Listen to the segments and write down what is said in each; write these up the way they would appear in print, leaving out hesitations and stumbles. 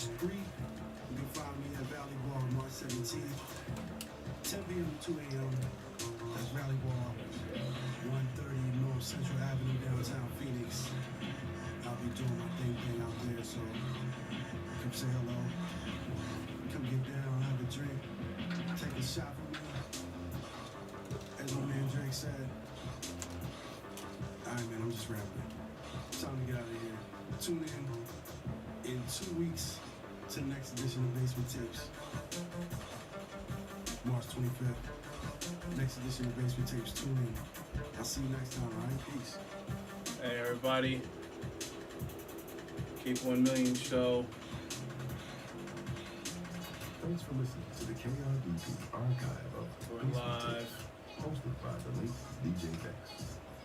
Street. You can find me at Valley Bar on March 17th, 10 p.m. to 2 a.m. That's Valley Bar, 130 North Central Avenue, downtown Phoenix. I'll be doing my thing out there, so come say hello. Come get down, have a drink, take a shot from me. As my man Drake said, all right, man, I'm just rambling. Time to get out of here. Tune in 2 weeks to the next edition of Basement Tapes. March 25th. Next edition of Basement Tapes. Tune in. I'll see you next time, all right? Peace. Hey, everybody. Keep 1 Million show. Thanks for listening to the KRDP archive of We're Basement live. Tapes, hosted by the late DJ Vex.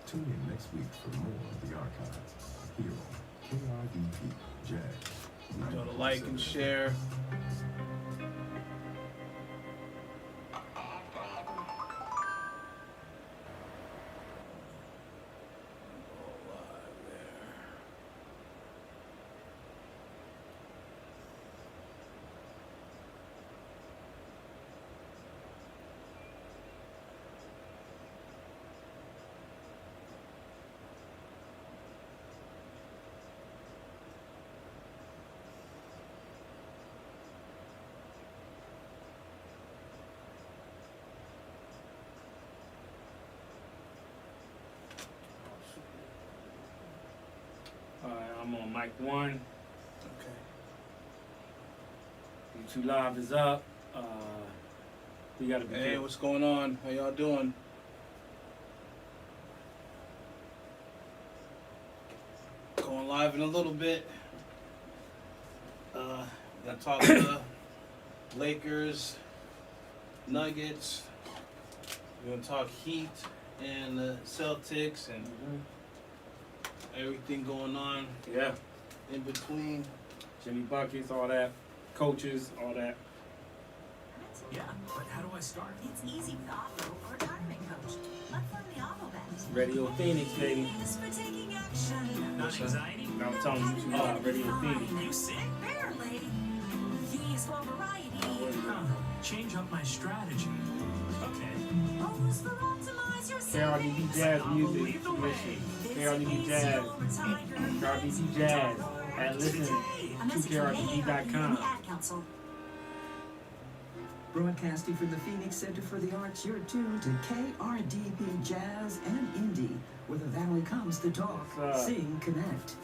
Tune in next week for more of the archive here on KRDP Jazz. Go to like and share. I'm on mic 1. Okay. YouTube Live is up. We gotta be Hey, careful. what's going on? How y'all doing? Going live in a little bit. Gonna talk to the Lakers, Nuggets. We're gonna talk Heat and the Celtics and everything going on Yeah, in between. Jimmy Buckets, all that, coaches, all that. Yeah, but how do I start? It's easy with Auto or retirement coach. Let's learn the Auto bet. Radio Phoenix, baby. Thanks for taking action. Not anxiety? Now I'm telling you, YouTube Live, Radio Phoenix. You sick? Barely. These for variety. Change up my strategy. Okay. Always for optimize your KRDB Jazz Music, listen. KRDB Jazz. KRDB Jazz. And listen to KRDB.com. Broadcasting from the Phoenix Center for the Arts, you're tuned to KRDP Jazz and Indie, where the Valley comes to talk, sing, connect.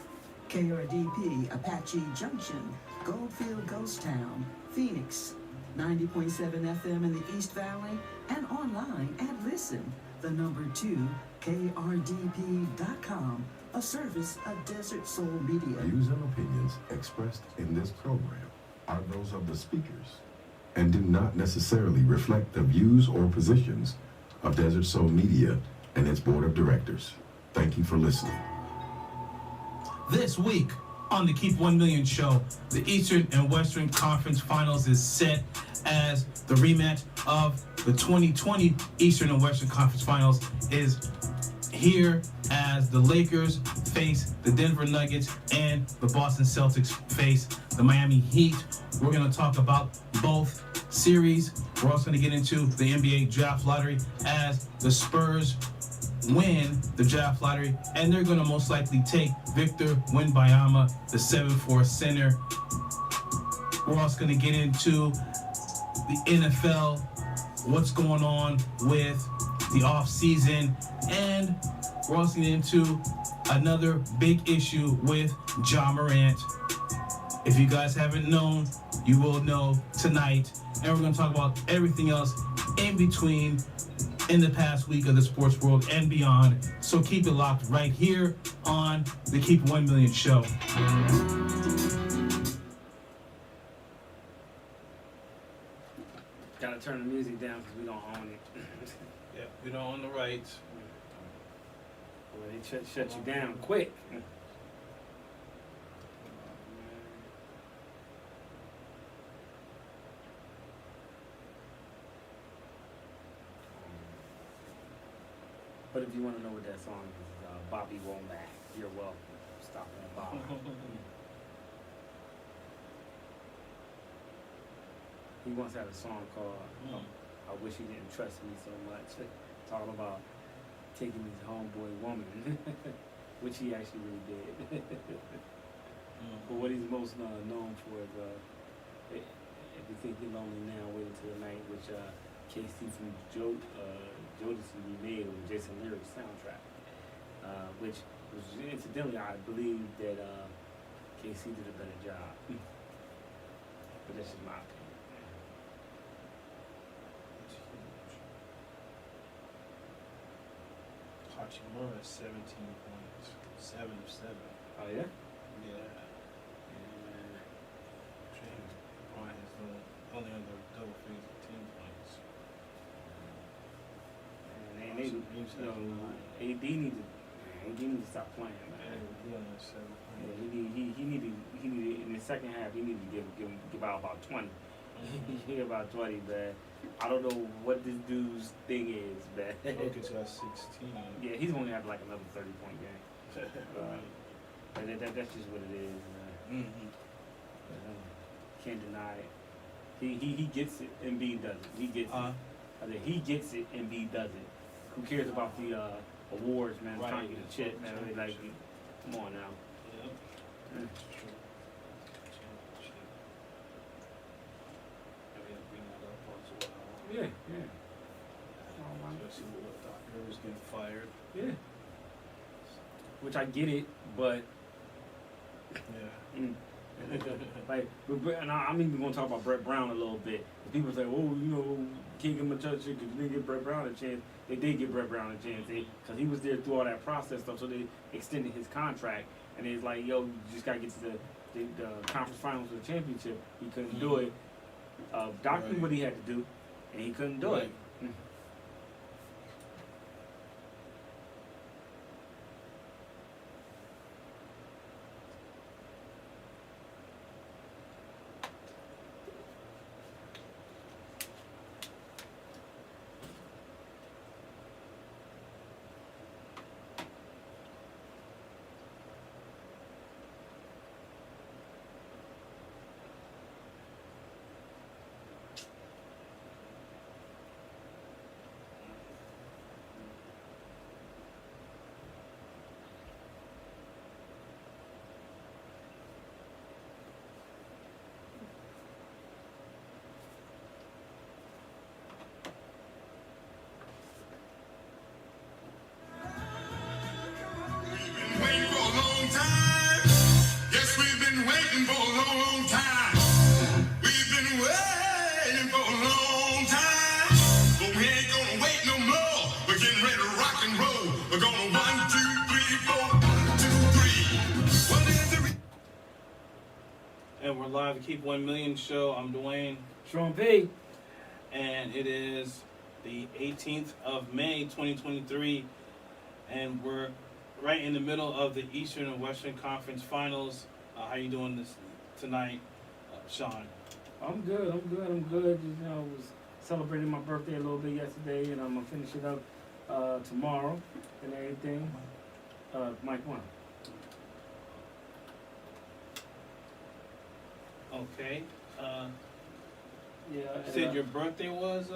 KRDP, Apache Junction, Goldfield Ghost Town, Phoenix, 90.7 FM in the East Valley, and online at Listen, the number 2, KRDP.com, a service of Desert Soul Media. Views and opinions expressed in this program are those of the speakers and do not necessarily reflect the views or positions of Desert Soul Media and its board of directors. Thank you for listening. This week on the Keep 1 Million show, the Eastern and Western Conference Finals is set as the rematch of the 2020 Eastern and Western Conference Finals is here as the Lakers face the Denver Nuggets and the Boston Celtics face the Miami Heat. We're going to talk about both series. We're also going to get into the NBA draft lottery as the Spurs win the draft lottery, and they're going to most likely take Victor Wembanyama, the 7'4" center. We're also going to get into the NFL, what's going on with the off season, and we're also getting into another big issue with Ja Morant. If you guys haven't known, you will know tonight, and we're going to talk about everything else in between in the past week of the sports world and beyond. So keep it locked right here on the Keep 1 Million show. Gotta turn the music down because we don't own it. Yeah, we don't own the rights. Well, they shut you down quick. But if you want to know what that song is, Bobby Womack, you're welcome. Stop on Bob. He once had a song called I Wish He Didn't Trust Me So Much. Talking about taking his homeboy woman, which he actually really did. But what he's most known for is If You Think You're Lonely Now, Wait Until the Night, which KC from Jodeci remade with Jason Lyric's soundtrack, which was incidentally, I believe that KC did a better job. But that's just my opinion. Hachimura 17 points, 7 of 7. Oh yeah? Yeah. James Bryant is only under double figures of 10 points. And they AD needs to stop playing, man. Yeah, only 7 Yeah, points. he needed in the second half. He needed to give out about 20. He gave about 20, but I don't know what this dude's thing is, but Jokic got 16. yeah, he's only had like another 30-point game. That's just what it is. Can't deny it. He gets it, and B doesn't. He gets it. I said he gets it, and B doesn't. Who cares about the awards, man? Right. Trying to get a chip, man. Like, come on now. Yep. That's true. Championship. And we have to bring that up once in a while. Yeah. Especially with Doc Rivers getting fired. Yeah. Which I get it, but Yeah. like, and I'm even going to talk about Brett Brown a little bit. People say, "Oh, you know, can't give him a touch because you didn't give Brett Brown a chance." They did give Brett Brown a chance because he was there through all that process stuff. So they extended his contract, and it's like, "Yo, you just got to get to the conference finals or the championship." He couldn't do it. Doc knew what he had to do, and he couldn't do it. Waiting for a long time. Yes, we've been waiting for a long time. We've been waiting for a long time. But we ain't gonna wait no more. We're getting ready to rock and roll. We're gonna 1, 2, 3, 4, 1, 2, 3. What is the And we're live at Keep 1 Million show. I'm Dwayne. Sean P. And it is the 18th of May, 2023. And we're right in the middle of the Eastern and Western Conference Finals. How you doing this tonight, Sean? I'm good. You know, I was celebrating my birthday a little bit yesterday, and I'm gonna finish it up tomorrow and everything. Mike 1. Okay. Yeah. You said your birthday was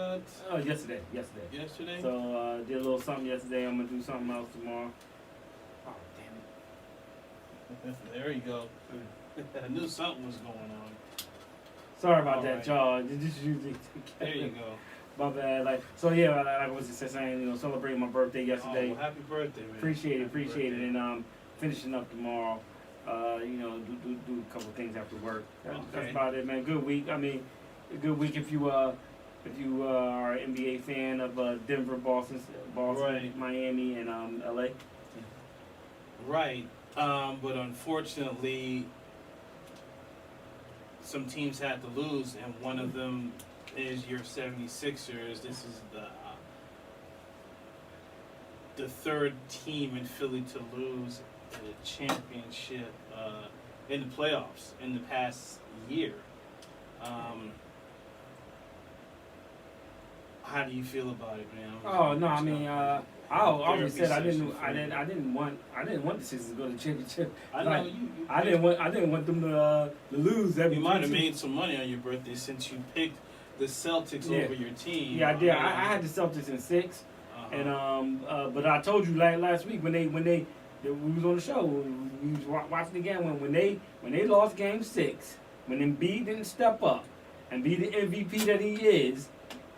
yesterday. yesterday? So did a little something yesterday. I'm gonna do something else tomorrow. Oh damn it! There you go. I knew something was going on. Sorry about All that, right. y'all. Just usually. There you go. My bad. Like so, yeah. Like I was just saying, you know, celebrating my birthday yesterday. Oh, well, happy birthday, man. Appreciate Happy it, birthday. and finishing up tomorrow. You know, do a couple things after work. That's Okay. about it, man. Good week. I mean, a good week if you are an NBA fan of Denver, Boston, Right. Miami, and LA. Right. But unfortunately, some teams had to lose, and one of them is your 76ers. This is the third team in Philly to lose the championship in the playoffs in the past year. How do you feel about it, man? Oh no, I mean, I always said I Therapy didn't session want the Sixers to go to the championship. I know Like, you. I didn't want them to lose every You might have season. made some money on your birthday since you picked the Celtics Yeah. over your team. Yeah, I did. I had the Celtics in 6, and but I told you last week when we was on the show, we was watching the game when they lost Game 6, when Embiid didn't step up and be the MVP that he is,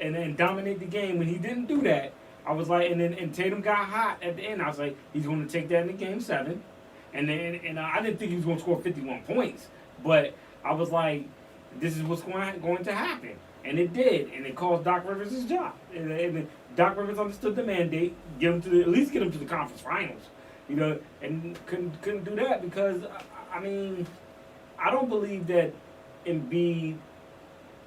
and then dominate the game. When he didn't do that, I was like, and Tatum got hot at the end. I was like, he's going to take that in Game 7, and I didn't think he was going to score 51 points, but I was like, this is what's going to happen. And it did, and it cost Doc Rivers his job. And Doc Rivers understood the mandate, at least get him to the conference finals, and couldn't do that because I mean, I don't believe that Embiid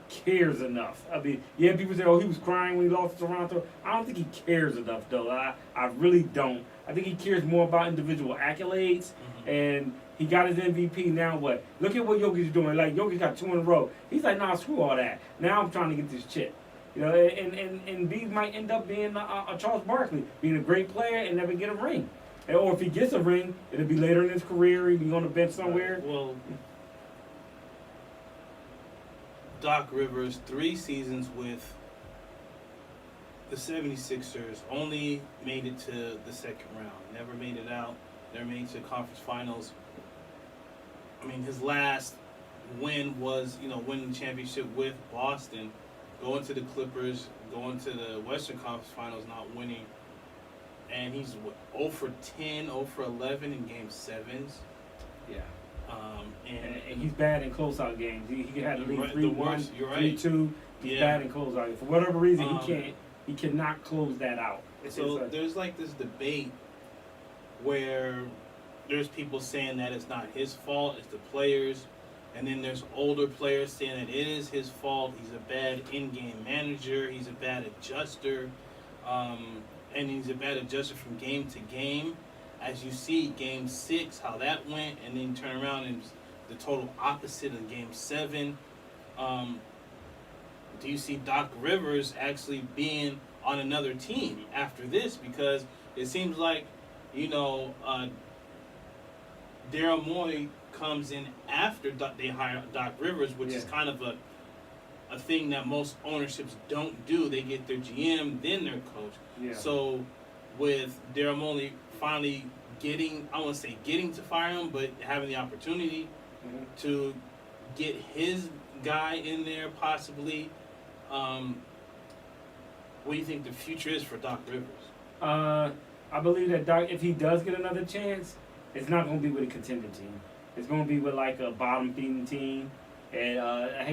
cares enough. I mean, yeah, people say, oh, he was crying when he lost to Toronto. I don't think he cares enough, though. I really don't. I think he cares more about individual accolades, and he got his MVP. Now what? Look at what Jokic is doing. Like, Jokic got 2 in a row. He's like, nah, screw all that. Now I'm trying to get this chip. And Embiid might end up being a Charles Barkley, being a great player and never get a ring. Or if he gets a ring, it'll be later in his career. He'll be on the bench somewhere. Well, Doc Rivers, 3 seasons with the 76ers, only made it to the second round. Never made it out. Never made it to the conference finals. I mean, his last win was, winning the championship with Boston, going to the Clippers, going to the Western Conference Finals, not winning. And he's 0 for 10, 0 for 11 in Game 7s. Yeah. And he's bad in closeout games. He had to lead 3-1, you're right. 3-2. He's bad in closeout. For whatever reason, he cannot close that out. So there's like this debate where there's people saying that it's not his fault, it's the players. And then there's older players saying that it is his fault. He's a bad in-game manager. He's a bad adjuster. And he's a bad adjuster from game to game. As you see, Game 6, how that went, and then you turn around and it's the total opposite in Game 7. Do you see Doc Rivers actually being on another team after this? Because it seems like, Daryl Morey comes in after they hire Doc Rivers, which is kind of a thing that most ownerships don't do. They get their GM, then their coach. Yeah. So with Daryl Morey finally getting to fire him, but having the opportunity to get his guy in there possibly, what do you think the future is for Doc Rivers? I believe that Doc, if he does get another chance, it's not going to be with a contender team. It's going to be with like a bottom feeding team. And I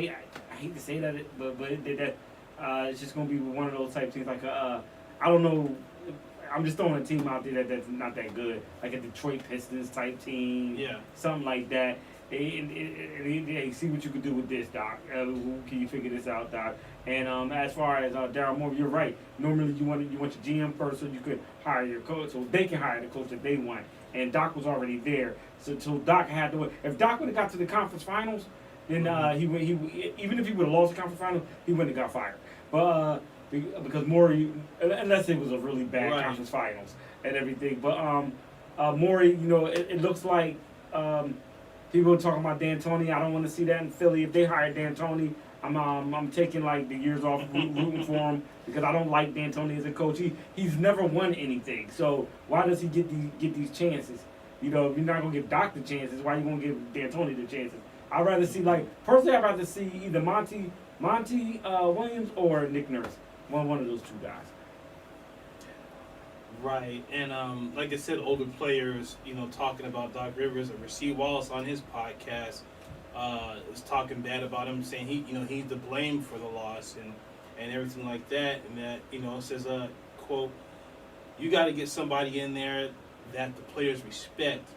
hate to say that, but it's just going to be one of those type teams. Like I don't know. I'm just throwing a team out there that's not that good, like a Detroit Pistons type team. Yeah. Something like that. Hey, see what you can do with this, Doc. Can you figure this out, Doc? And as far as Daryl Morey, you're right. Normally you want your GM first, so you could hire your coach, so they can hire the coach that they want. And Doc was already there, so Doc had to. If Doc would have got to the conference finals, then he even if he would have lost the conference finals, he wouldn't have got fired. But because Morey, unless it was a really bad conference finals and everything, but Morey, it looks like people are talking about D'Antoni. I don't want to see that in Philly. If they hire D'Antoni, I'm taking like the years off rooting for him because I don't like D'Antoni as a coach. He's never won anything. So why does he get these chances? If you're not gonna give Doc the chances, why are you gonna give D'Antoni the chances? I'd rather see personally I'd rather see either Monty Williams or Nick Nurse. One of those two guys. Right, and like I said, older players, talking about Doc Rivers, and Rasheed Wallace on his podcast was talking bad about him, saying he's to blame for the loss and everything like that, and that it says quote, you got to get somebody in there that the players respect.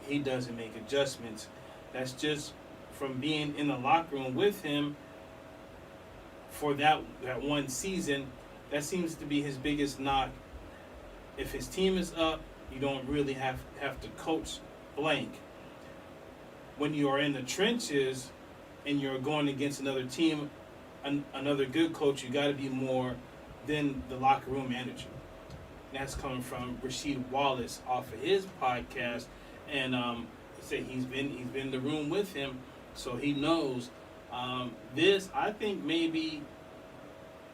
He doesn't make adjustments. That's just from being in the locker room with him for that one season. That seems to be his biggest knock. If his team is up, you don't really have to coach blank. When you are in the trenches and you're going against another team, another good coach, you got to be more than the locker room manager. That's coming from Rasheed Wallace off of his podcast, and he said he's been in the room with him, so he knows This, I think maybe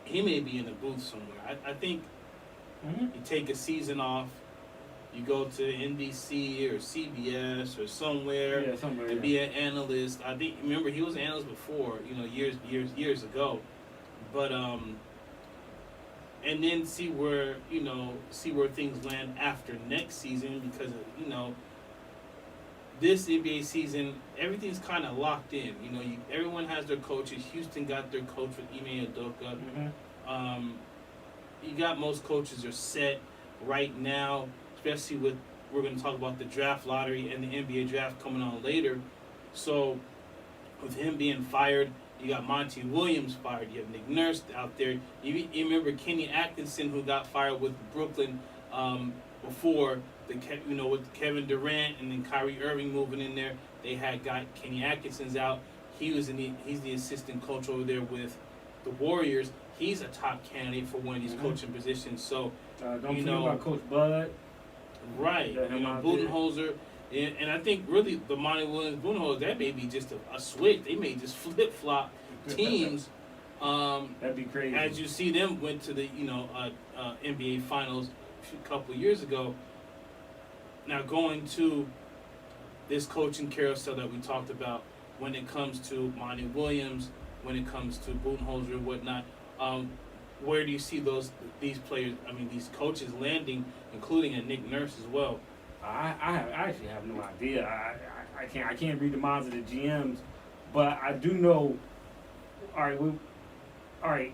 he may be in the booth somewhere. I think you take a season off, you go to NBC or CBS or somewhere, and be an analyst. I think, remember, he was an analyst before, years ago. But and then see where things land after next season, because this NBA season, everything's kind of locked in. Everyone has their coaches. Houston got their coach with Ime Udoka. You got most coaches are set right now, especially with, we're going to talk about the draft lottery and the NBA draft coming on later. So with him being fired, you got Monty Williams fired. You have Nick Nurse out there. You remember Kenny Atkinson, who got fired with Brooklyn before with Kevin Durant and then Kyrie Irving moving in there. They had got Kenny Atkinson's out. He's the assistant coach over there with the Warriors. He's a top candidate for one of these coaching positions. So don't forget about Coach Bud. Right, Budenholzer. And I think really the Monty Williams Budenholzer, that may be just a switch. They may just flip flop teams. That'd be crazy. As you see them went to the NBA Finals a couple of years ago. Now going to this coaching carousel that we talked about, when it comes to Monty Williams, when it comes to Budenholzer and whatnot, where do you see these players? I mean, these coaches landing, including a Nick Nurse as well. I actually have no idea. I can't read the minds of the GMs, but I do know. All right.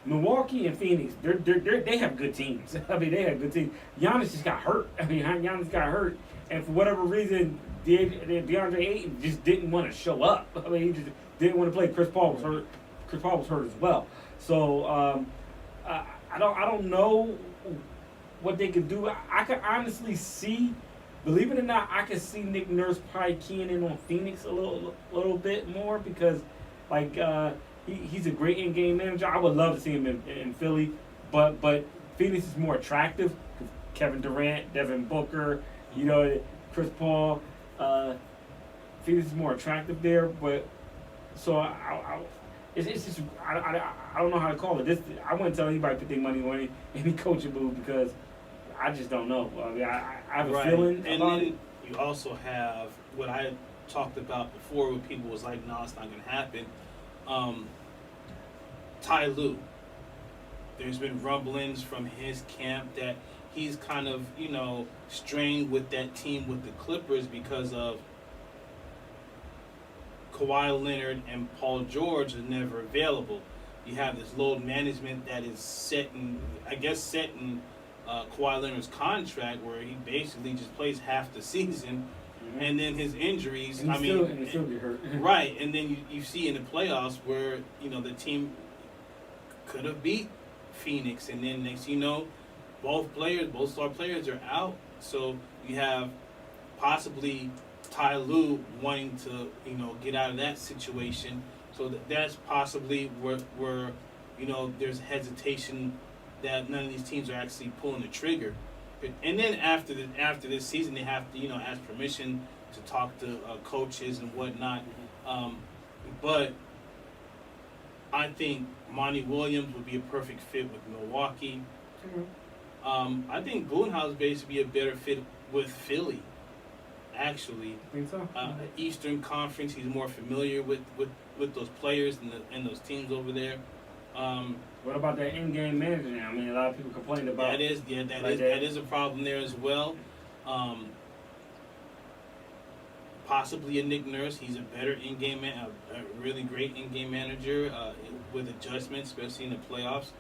Milwaukee and Phoenix, they have good teams. I mean, they have good teams. Giannis just got hurt. Giannis got hurt, and for whatever reason, DeAndre Ayton just didn't want to show up. I mean, he just didn't want to play. Chris Paul was hurt. Chris Paul was hurt as well. So I don't know what they could do. I can honestly see, believe it or not, I can see Nick Nurse probably keying in on Phoenix a little bit more, because he's a great in-game manager. I would love to see him in Philly, but Phoenix is more attractive. Kevin Durant, Devin Booker, Chris Paul. Phoenix is more attractive there, but so it's just I don't know how to call it. I wouldn't tell anybody to put their money on any coaching move, because I just don't know. I mean, I have a feeling about it. You also have what I talked about before, where people was like, "No, it's not going to happen." Ty Lue. There's been rumblings from his camp that he's kind of, strained with that team with the Clippers because of Kawhi Leonard and Paul George are never available. You have this load management that is set in Kawhi Leonard's contract, where he basically just plays half the season, and then his injuries. And he still get hurt. Right, and then you see in the playoffs where the team could have beat Phoenix, and then next both star players are out. So you have possibly Ty Lue wanting to get out of that situation. So that's possibly where there's hesitation that none of these teams are actually pulling the trigger. And then after this season, they have to ask permission to talk to coaches and whatnot. But I think Monty Williams would be a perfect fit with Milwaukee. I think Budenholzer basically be a better fit with Philly. Actually, I think so. Eastern Conference, he's more familiar with those players and those teams over there. What about that in-game manager now? I mean, a lot of people complained about that is a problem there as well. Possibly a Nick Nurse. He's a better in-game a really great in-game manager with adjustments, especially in the playoffs.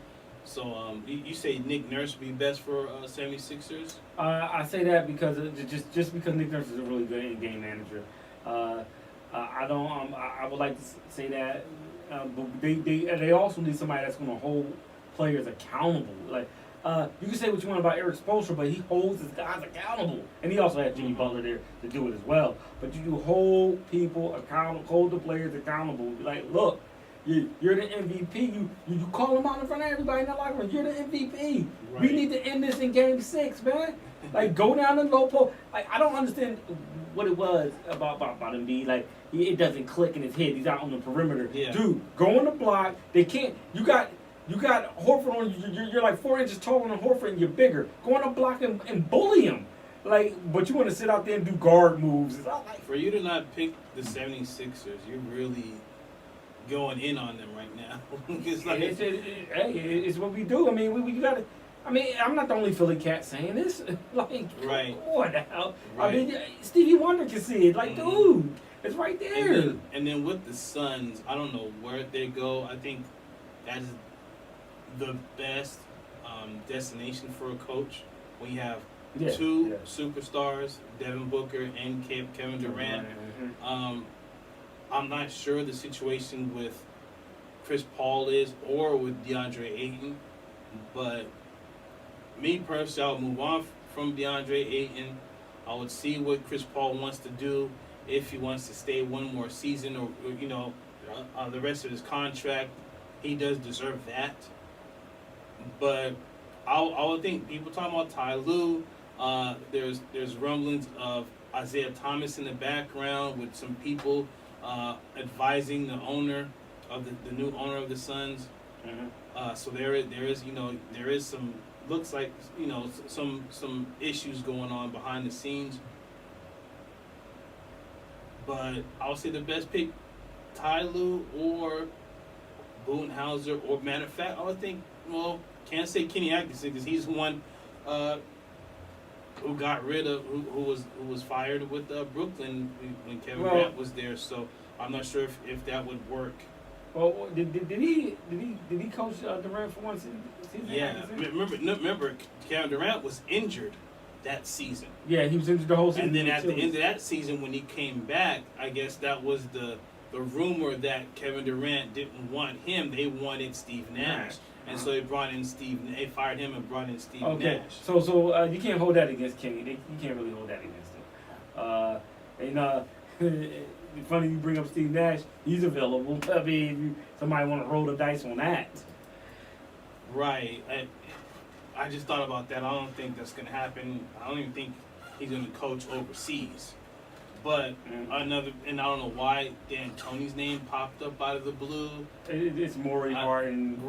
So you say Nick Nurse would be best for 76ers? I say that because just because Nick Nurse is a really good in-game manager. I would like to say that, but they also need somebody that's going to hold players accountable. Like you can say what you want about Eric Spoelstra, but he holds his guys accountable, and he also had Jimmy Butler there to do it as well. But you hold people accountable, hold the players accountable. Like, look, You're the MVP. You call him out in front of everybody in the locker room. You're the MVP. Right. We need to end this in Game 6, man. Like, go down the low post. Like, I don't understand what it was about Embiid. Like, it doesn't click in his head. He's out on the perimeter. Yeah. Dude, go on the block. They can't. You got Horford on you. You're like 4 inches taller than Horford, and you're bigger. Go on the block and bully him. Like, but you want to sit out there and do guard moves. It's not like, For you to not pick the 76ers, you're really going in on them right now. It's like, it's what we do. I mean, we got to. I mean, I'm not the only Philly cat saying this. Like, Right. what the hell? Right. I mean, Stevie Wonder can see it. Like, dude, it's right there. and then with the Suns, I don't know where they go. I think that is the best destination for a coach when you have two superstars, Devin Booker and Kevin Durant. I'm not sure the situation with Chris Paul is or with DeAndre Ayton, but me personally, I would move on from DeAndre Ayton. I would see what Chris Paul wants to do, if he wants to stay one more season or the rest of his contract. He does deserve that. But I would think people talking about Ty Lue. There's rumblings of Isaiah Thomas in the background with some people advising the owner of the new owner of the Suns. So there is some, looks like, some issues going on behind the scenes. But I would say the best pick, Ty Lue or Budenholzer, or matter of fact, I would think, can't say Kenny Atkinson because he's the one who got rid of who was fired with Brooklyn when Kevin Durant was there. So I'm not sure if that would work. Well, did he coach Durant for one season? Yeah, remember Kevin Durant was injured that season. Yeah, he was injured the whole season. And then at the end of that season, when he came back, I guess that was the rumor that Kevin Durant didn't want him. They wanted Steve Nash. And so they brought in they fired him and brought in Steve Nash. So you can't hold that against Kenny. You can't really hold that against him. Funny you bring up Steve Nash. He's available. I mean, somebody want to roll the dice on that. Right. I just thought about that. I don't think that's going to happen. I don't even think he's going to coach overseas. But and I don't know why Dan Tony's name popped up out of the blue. It's Morey Harden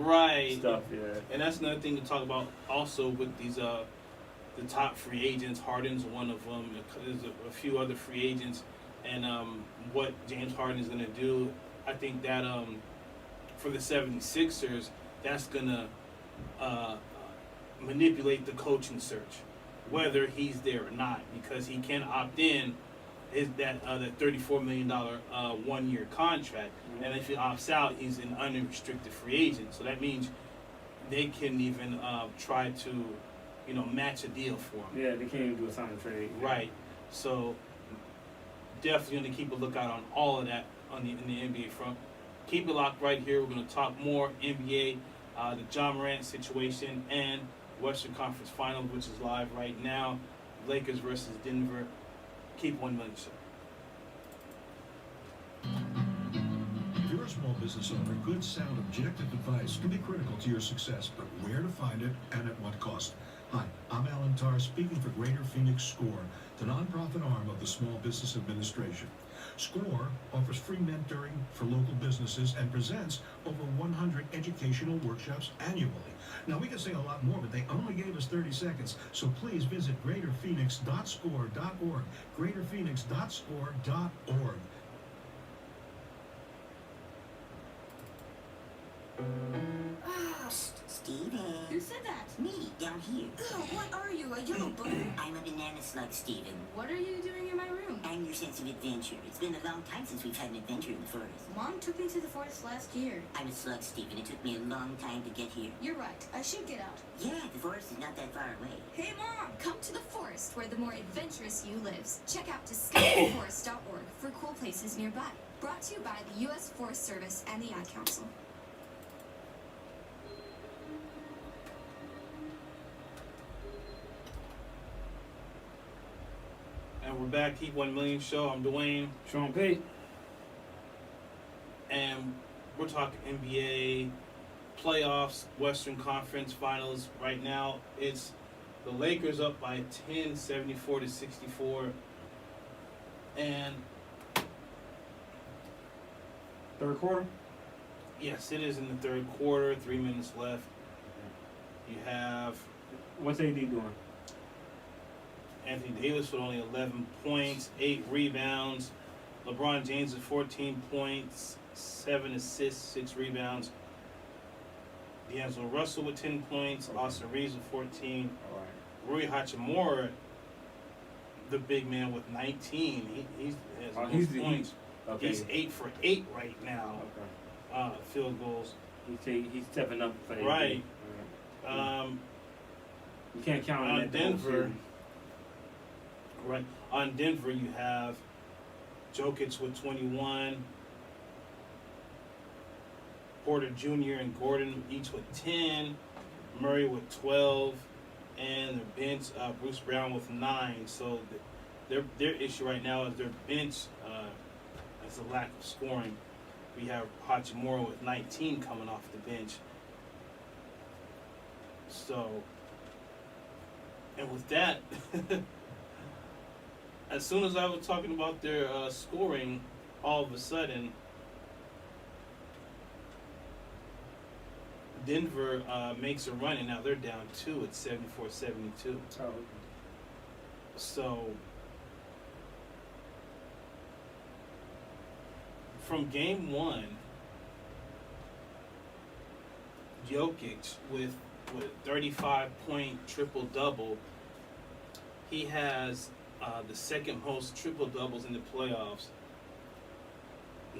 stuff, yeah. And that's another thing to talk about also with these the top free agents. Harden's one of them. There's a few other free agents, and what James Harden is going to do. I think that for the 76ers, that's going to manipulate the coaching search, whether he's there or not, because he can opt in. Is that $34 million 1-year contract, and if he opts out, he's an unrestricted free agent. So that means they can even try to, match a deal for him. Yeah, they can't even do a sign and trade. Right. So definitely going to keep a lookout on all of that in the NBA front. Keep it locked right here. We're going to talk more NBA, the John Morant situation, and Western Conference Finals, which is live right now. Lakers versus Denver. Keep 1 million, sir. If you're a small business owner, good, sound, objective advice can be critical to your success, but where to find it and at what cost? Hi, I'm Alan Tarr, speaking for Greater Phoenix SCORE, the nonprofit arm of the Small Business Administration. SCORE offers free mentoring for local businesses and presents over 100 educational workshops annually. Now, we could say a lot more, but they only gave us 30 seconds, so please visit greaterphoenix.score.org, greaterphoenix.score.org. Steven. Who said that? Me, down here. Ugh, what are you, a yellow bug? I'm a banana slug, Steven. What are you doing in my room? I'm your sense of adventure. It's been a long time since we've had an adventure in the forest. Mom took me to the forest last year. I'm a slug, Steven. It took me a long time to get here. You're right. I should get out. Yeah, the forest is not that far away. Hey, Mom! Come to the forest where the more adventurous you lives. Check out discovertheforest.org for cool places nearby. Brought to you by the U.S. Forest Service and the Ad Council. And we're back. Keep 1 million show. I'm Dwayne. Sean Pate. And we're talking NBA playoffs, Western Conference Finals. Right now, it's the Lakers up by 10, 74-64, and Third quarter? yes, it is in the third quarter. 3 minutes left. You have What's AD doing? Anthony Davis with only 11 points, 8 rebounds. LeBron James with 14 points, 7 assists, 6 rebounds. D'Angelo Russell with 10 points, Austin Reeves with 14. All right. Rui Hachimura, the big man, with 19. He has He's most the points. Okay. He's 8 for 8 right now. Okay. Field goals. He's stepping up for AD. Right. You can't count on On that Denver, right? On Denver, you have Jokic with 21, Porter Jr. and Gordon each with 10, Murray with 12, and their bench, Bruce Brown with 9. So their issue right now is their bench has a lack of scoring. We have Hachimura with 19 coming off the bench. So, and with that, as soon as I was talking about their scoring, all of a sudden, Denver makes a run, and now they're down 2 at 74-72. Oh, okay. So, from game 1, Jokic with 35-point triple-double, he has the second most triple-doubles in the playoffs,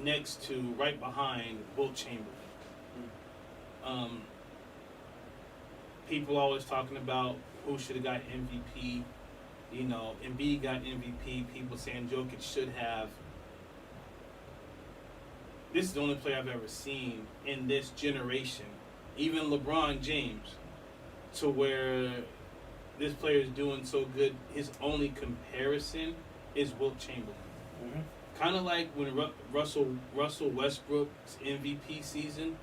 next to, right behind, Wilt Chamberlain. People always talking about who should have got MVP. You know, Embiid got MVP. People saying Jokic should have. This is the only player I've ever seen in this generation, even LeBron James, to where this player is doing so good. His only comparison is Wilt Chamberlain. Mm-hmm. Kind of like when Russell Westbrook's MVP season.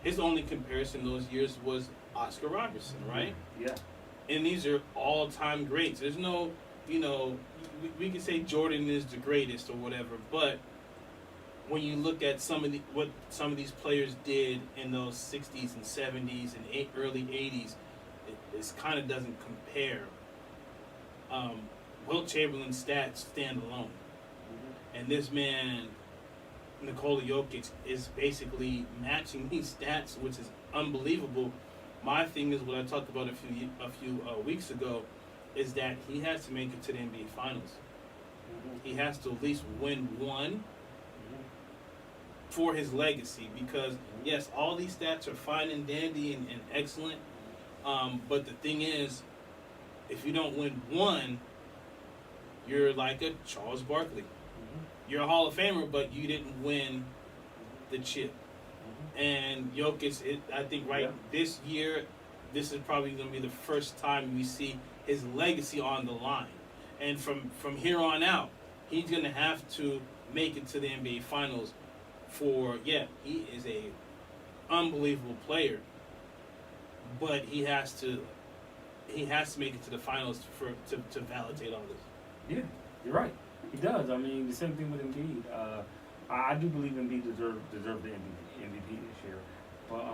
His only comparison those years was Oscar Robertson, right? Yeah. And these are all-time greats. There's no, we can say Jordan is the greatest or whatever, but when you look at what some of these players did in those 60s and 70s and early 80s, it kind of doesn't compare. Wilt Chamberlain's stats stand alone. Mm-hmm. And this man, Nikola Jokic, is basically matching these stats, which is unbelievable. My thing is what I talked about a few weeks ago, is that he has to make it to the NBA Finals. Mm-hmm. He has to at least win one for his legacy, because yes, all these stats are fine and dandy and excellent, but the thing is, if you don't win one, you're like a Charles Barkley. You're a Hall of Famer, but you didn't win the chip. Mm-hmm. And Jokic, I think this year, this is probably going to be the first time we see his legacy on the line. And from here on out, he's going to have to make it to the NBA Finals he is a unbelievable player. But he has to make it to the finals to validate all this. Yeah, you're right. He does. I mean, the same thing with Embiid. I do believe Embiid deserved the MVP this year, but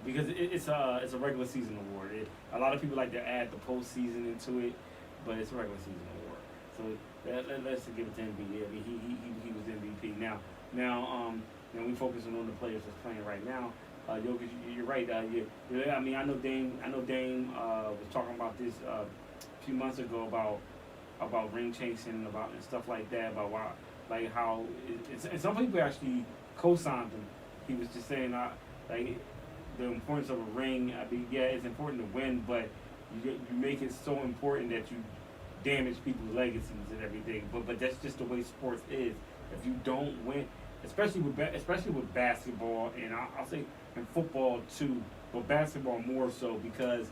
because it's a regular season award. A lot of people like to add the postseason into it, but it's a regular season award. So let's give it to Embiid. I mean, he was MVP. Now we focusing on the players that's playing right now. Jokic, you're right. I mean, I know Dame was talking about this a few months ago about ring chasing and stuff like that, about why, like how and some people actually co-signed him. He was just saying like the importance of a ring. I mean, yeah, it's important to win, but you make it so important that you damage people's legacies and everything. But that's just the way sports is. If you don't win, especially with basketball, and I'll say in football too, but basketball more so, because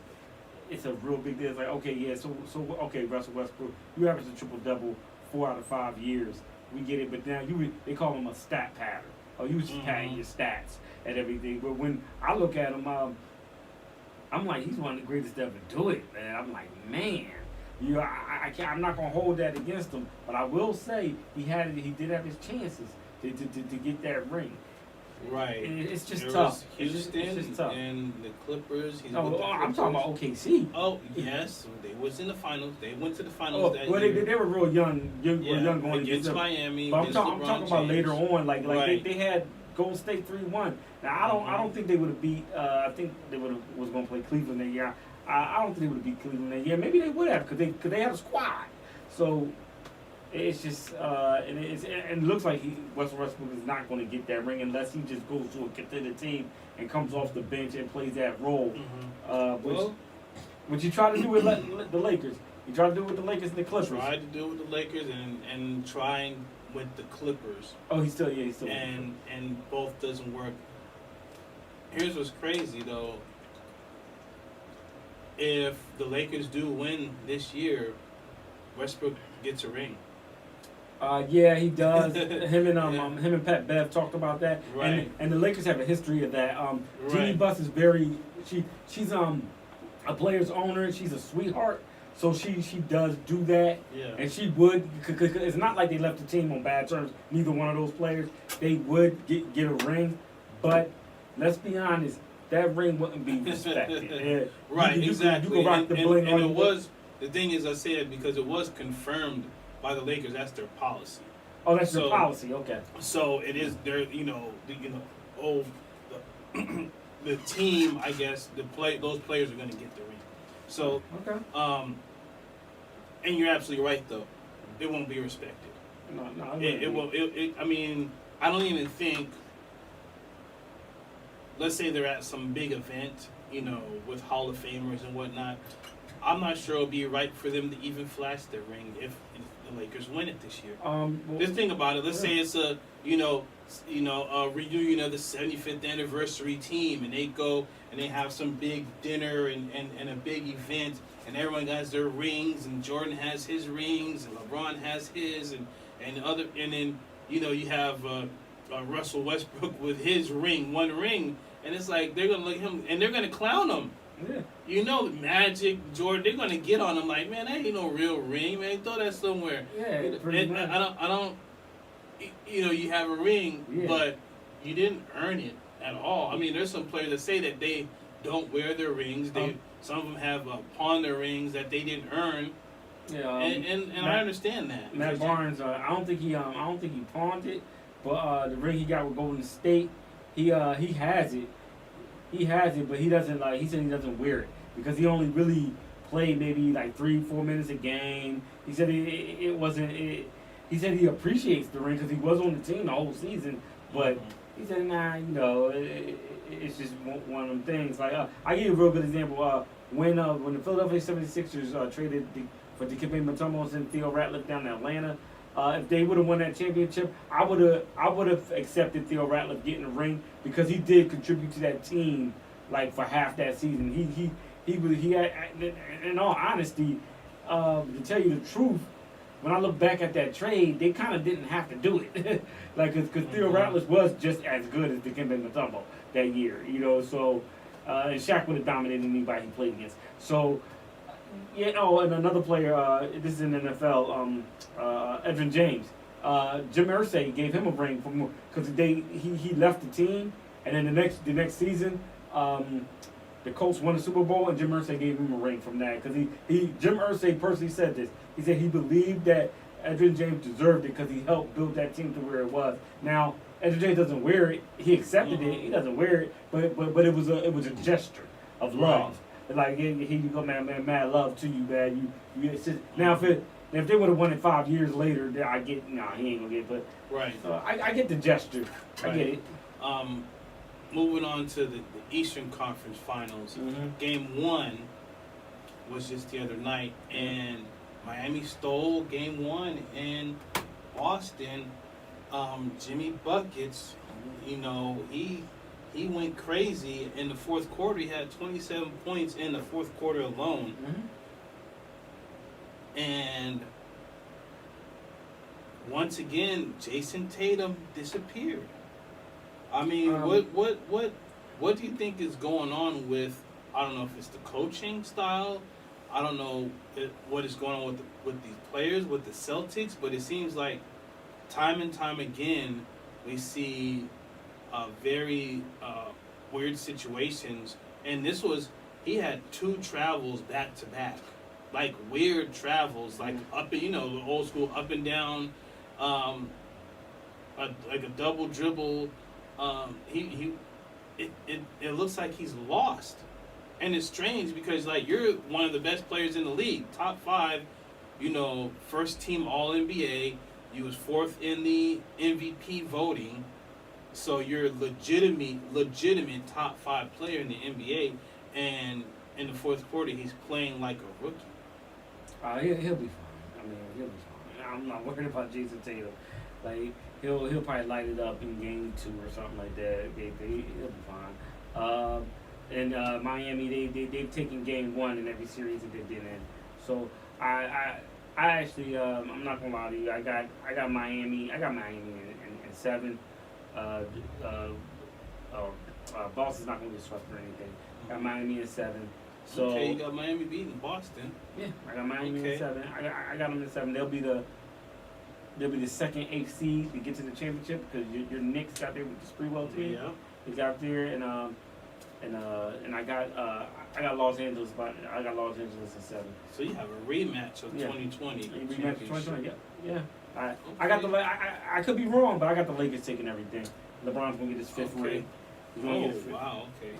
it's a real big deal. It's like, okay, yeah, so okay, Russell Westbrook, you averaged a triple-double 4 out of 5 years. We get it, but now they call him a stat pattern. oh, you was just padding your stats and everything. But when I look at him, I'm like, he's one of the greatest to ever do it, man. I'm like, man, you know, I can't. I'm not gonna hold that against him, but I will say he did have his chances to get that ring. Right. It's just There tough. was Houston It's just tough. and the Clippers. He's No, with the I'm talking about Clippers. OKC. Oh yes, they was in the finals. They went to the Oh, finals that well, year. they were real young Yeah, going against against them. Miami. But I'm against talking LeBron about later James. on, like Right. they had Golden State 3-1. Now I don't think they would have beat. I think they was going to play Cleveland that year. I don't think they would have beat Cleveland that year. Maybe they would have because they had a squad. So it's just and it looks like Russell Westbrook is not going to get that ring unless he just goes to a contender team and comes off the bench and plays that role. Which you try to do with the Lakers. You try to do it with the Lakers and the Clippers. Tried to do it with the Lakers and trying with the Clippers. Oh, he's still. And both doesn't work. Here's what's crazy though. If the Lakers do win this year, Westbrook gets a ring. Yeah, he does. him and Pat Bev talked about that. Right. And the Lakers have a history of that. Jeannie Right. Buss is she's a player's owner. She's a sweetheart. So she does do that. Yeah. And she would. It's not like they left the team on bad terms. Neither one of those players. They would get a ring, but let's be honest. That ring wouldn't be respected. Right, exactly. You can rock the bling on it was. The thing is, I say it because it was confirmed by the Lakers. That's their policy. Oh, that's their policy. Okay. So it is their, the team. I guess those players are going to get the ring. So okay. And you're absolutely right though. It won't be respected. No. It will. I mean, I don't even think. Let's say they're at some big event, with Hall of Famers and whatnot. I'm not sure it'll be right for them to even flash their ring if the Lakers win it this year. Just think about it. Let's say it's a reunion of the 75th anniversary team, and they go and they have some big dinner and a big event, and everyone has their rings, and Jordan has his rings, and LeBron has his, and then you have Russell Westbrook with his ring, one ring. And it's like they're gonna look at him and they're gonna clown him. Yeah. Magic, Jordan, they're gonna get on him like, man, that ain't no real ring, man. Throw that somewhere. Yeah. Pretty much. I don't. You have a ring, but you didn't earn it at all. I mean, there's some players that say that they don't wear their rings. Some of them have pawned their rings that they didn't earn. Yeah. I understand that. Matt Barnes, I don't think he pawned it, but the ring he got with Golden State, he has it. He has it, but he doesn't he said he doesn't wear it because he only really played maybe 3-4 minutes a game. He said it wasn't. He said he appreciates the ring because he was on the team the whole season, but he said it's just one of them things. I give you a real good example. When the Philadelphia 76ers traded for Dikembe Mutombo and Theo Ratliff down to Atlanta. If they would have won that championship, I would have accepted Theo Ratliff getting a ring because he did contribute to that team for half that season. He had, in all honesty, to tell you the truth, when I look back at that trade, they kind of didn't have to do it, because Theo Ratliff was just as good as Dikembe Mutombo that year, So and Shaq would have dominated anybody he played against. So. Yeah. Oh, and another player. This is in the NFL. Edwin James. Jim Irsay gave him a ring because he left the team, and then the next season, the Colts won the Super Bowl, and Jim Irsay gave him a ring from that because Jim Irsay personally said this. He said he believed that Edwin James deserved it because he helped build that team to where it was. Now Edwin James doesn't wear it. He accepted it. He doesn't wear it, but it was a gesture of love. Right. Here you go, man, mad love to you, man. Now if they would have won it 5 years later, then I get he ain't gonna get it, but right. So I get the gesture. Right. I get it. Moving on to the Eastern Conference Finals. Game 1 was just the other night, and Miami stole Game 1 in Boston. Jimmy Buckets, he went crazy in the fourth quarter. He had 27 points in the fourth quarter alone. And once again, Jason Tatum disappeared. I mean, what do you think is going on with? I don't know if it's the coaching style. I don't know what is going on with these players, with the Celtics, but it seems like time and time again we see very weird situations. And this was, he had 2 travels back to back, like weird travels, like up and the old school up and down, like a double dribble. It looks like he's lost. And it's strange because, like, you're one of the best players in the league, top 5, first team All-NBA. You was 4th in the MVP voting, so you're a legitimate top 5 player in the NBA. And in the fourth quarter, he's playing like a rookie. He'll be fine. I mean, he'll be fine. I'm not worried about Jason Tatum. Like, he'll probably light it up in game 2 or something like that. He'll be fine. And Miami, they've taken game 1 in every series that they've been in. So I actually, I'm not gonna lie to you. I got Miami. I got Miami in 7. Boston's not gonna get swept or anything. I got Miami in 7. So okay, you got Miami beating Boston. Yeah, I got Miami in 7. I got them in 7. They'll be the second 8th seed to get to the championship because your Knicks got there with the Sprewell team. Yeah. They got there and I got Los Angeles, but I got Los Angeles in 7. So you have a rematch of 2020. Rematch of 2020. Yeah. I got I could be wrong, but I got the Lakers taking everything. LeBron's gonna get his 5th ring. He's gonna He's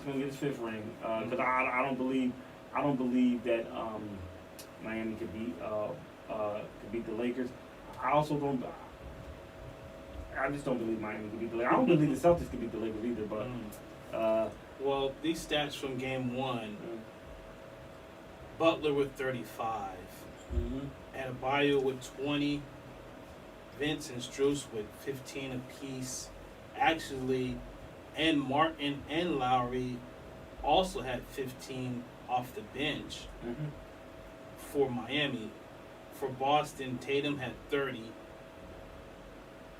gonna get his 5th ring. Because I don't believe that Miami could beat the Lakers. I just don't believe Miami could beat the Lakers. I don't believe the Celtics could beat the Lakers either. But well, these stats from game 1: Butler with 35, Adebayo with 20, Vince and Strus with 15 apiece. Actually, and Martin and Lowry also had 15 off the bench for Miami. For Boston, Tatum had 30.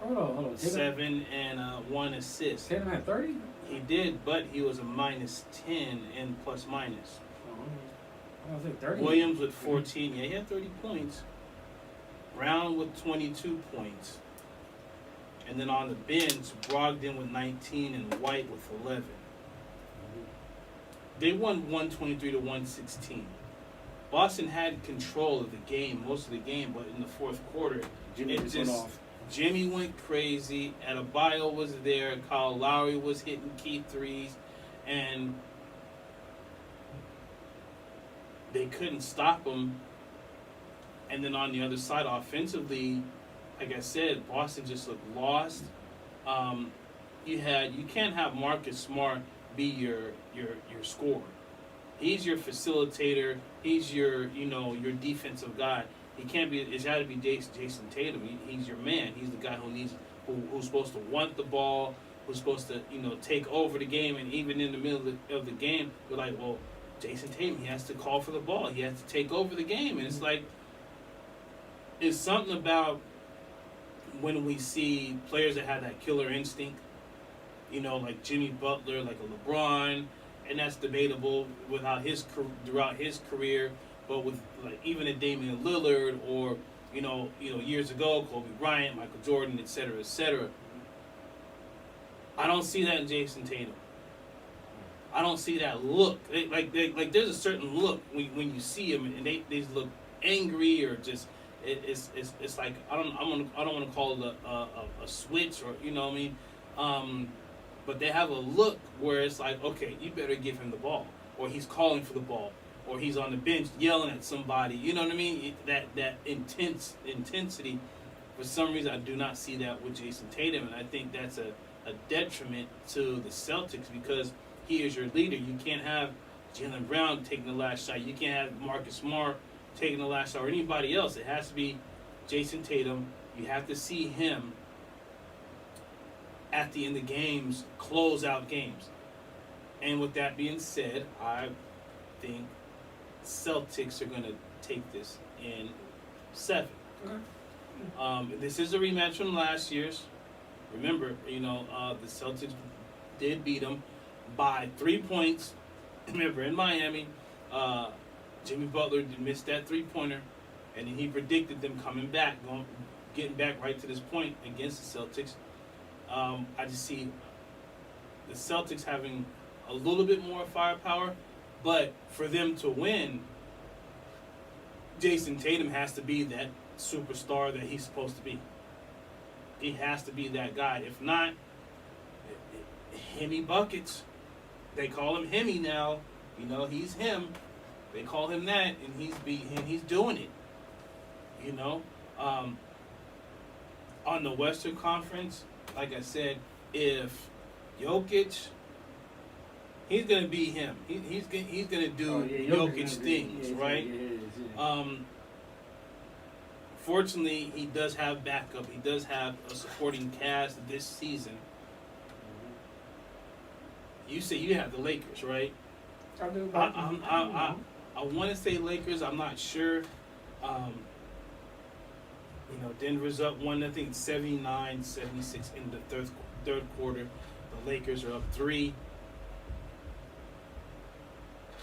Hold on. 7 and 1 assist. Tatum had 30? He did, but he was a minus 10 in plus minus. I was at 30. Williams with 14. Yeah, he had 30 points. Brown with 22 points. And then on the bench, Brogdon with 19 and White with 11. They won 123 to 116. Boston had control of the game, most of the game, but in the fourth quarter, Jimmy went crazy. Adebayo was there. Kyle Lowry was hitting key threes, and they couldn't stop him. And then on the other side, offensively, like I said, Boston just looked lost. You can't have Marcus Smart be your scorer. He's your facilitator. He's your defensive guy. He can't be. It's got to be Jason Tatum. He's your man. He's the guy who's supposed to want the ball, who's supposed to take over the game. And even in the middle of the game, we're like, well, Jason Tatum, he has to call for the ball. He has to take over the game. And it's like, it's something about when we see players that have that killer instinct, like Jimmy Butler, like a LeBron, and that's debatable throughout his career. But with like even a Damian Lillard or years ago, Kobe Bryant, Michael Jordan, et cetera, I don't see that in Jason Tatum. I don't see that look. Like there's a certain look when you see him, and they look angry or just it's like I don't want to call it a switch or what I mean. But they have a look where it's like, okay, you better give him the ball, or he's calling for the ball, or he's on the bench yelling at somebody. You know what I mean? That intensity. For some reason, I do not see that with Jason Tatum, and I think that's a detriment to the Celtics because he is your leader. You can't have Jaylen Brown taking the last shot. You can't have Marcus Smart taking the last shot or anybody else. It has to be Jason Tatum. You have to see him at the end of games, close out games. And with that being said, I think Celtics are going to take this in 7. Okay. This is a rematch from last year's. Remember, the Celtics did beat them by 3 points. Remember, in Miami, Jimmy Butler missed that three-pointer, and then he predicted them coming back, getting back right to this point against the Celtics. I just see the Celtics having a little bit more firepower, but for them to win, Jason Tatum has to be that superstar that he's supposed to be. He has to be that guy. If not, Hemi buckets. They call him Hemi now. He's him. They call him that, and he's doing it. On the Western Conference, like I said, if Jokic, he's gonna be him. He's gonna do Jokic things, right? Fortunately, he does have backup. He does have a supporting cast this season. You say you have the Lakers, right? I want to say Lakers. I'm not sure. Denver's up one. I think 79-76 in the third quarter. The Lakers are up 3.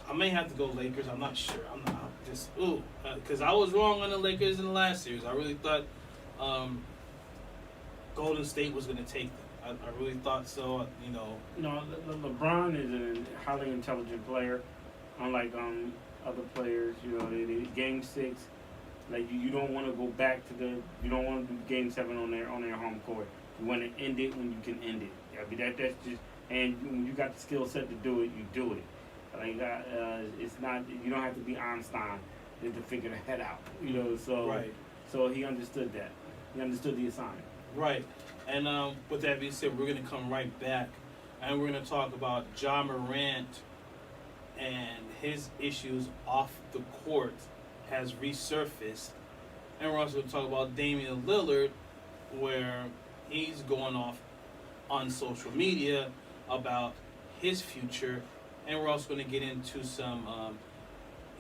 I may have to go Lakers. I'm not sure. I'm not just because I was wrong on the Lakers in the last series. I really thought Golden State was going to take them. I really thought so. LeBron is a highly intelligent player, unlike other players. Game 6, like you don't want to go back to you don't want to do Game 7 on their home court. You want to end it when you can end it. I mean that's just, and when you got the skill set to do it, you do it. Like it's not, you don't have to be Einstein to figure that out. So right. So he understood that. He understood the assignment. Right. And with that being said, we're going to come right back, and we're going to talk about Ja Morant and his issues off the court has resurfaced. And we're also going to talk about Damian Lillard, where he's going off on social media about his future. And we're also going to get into some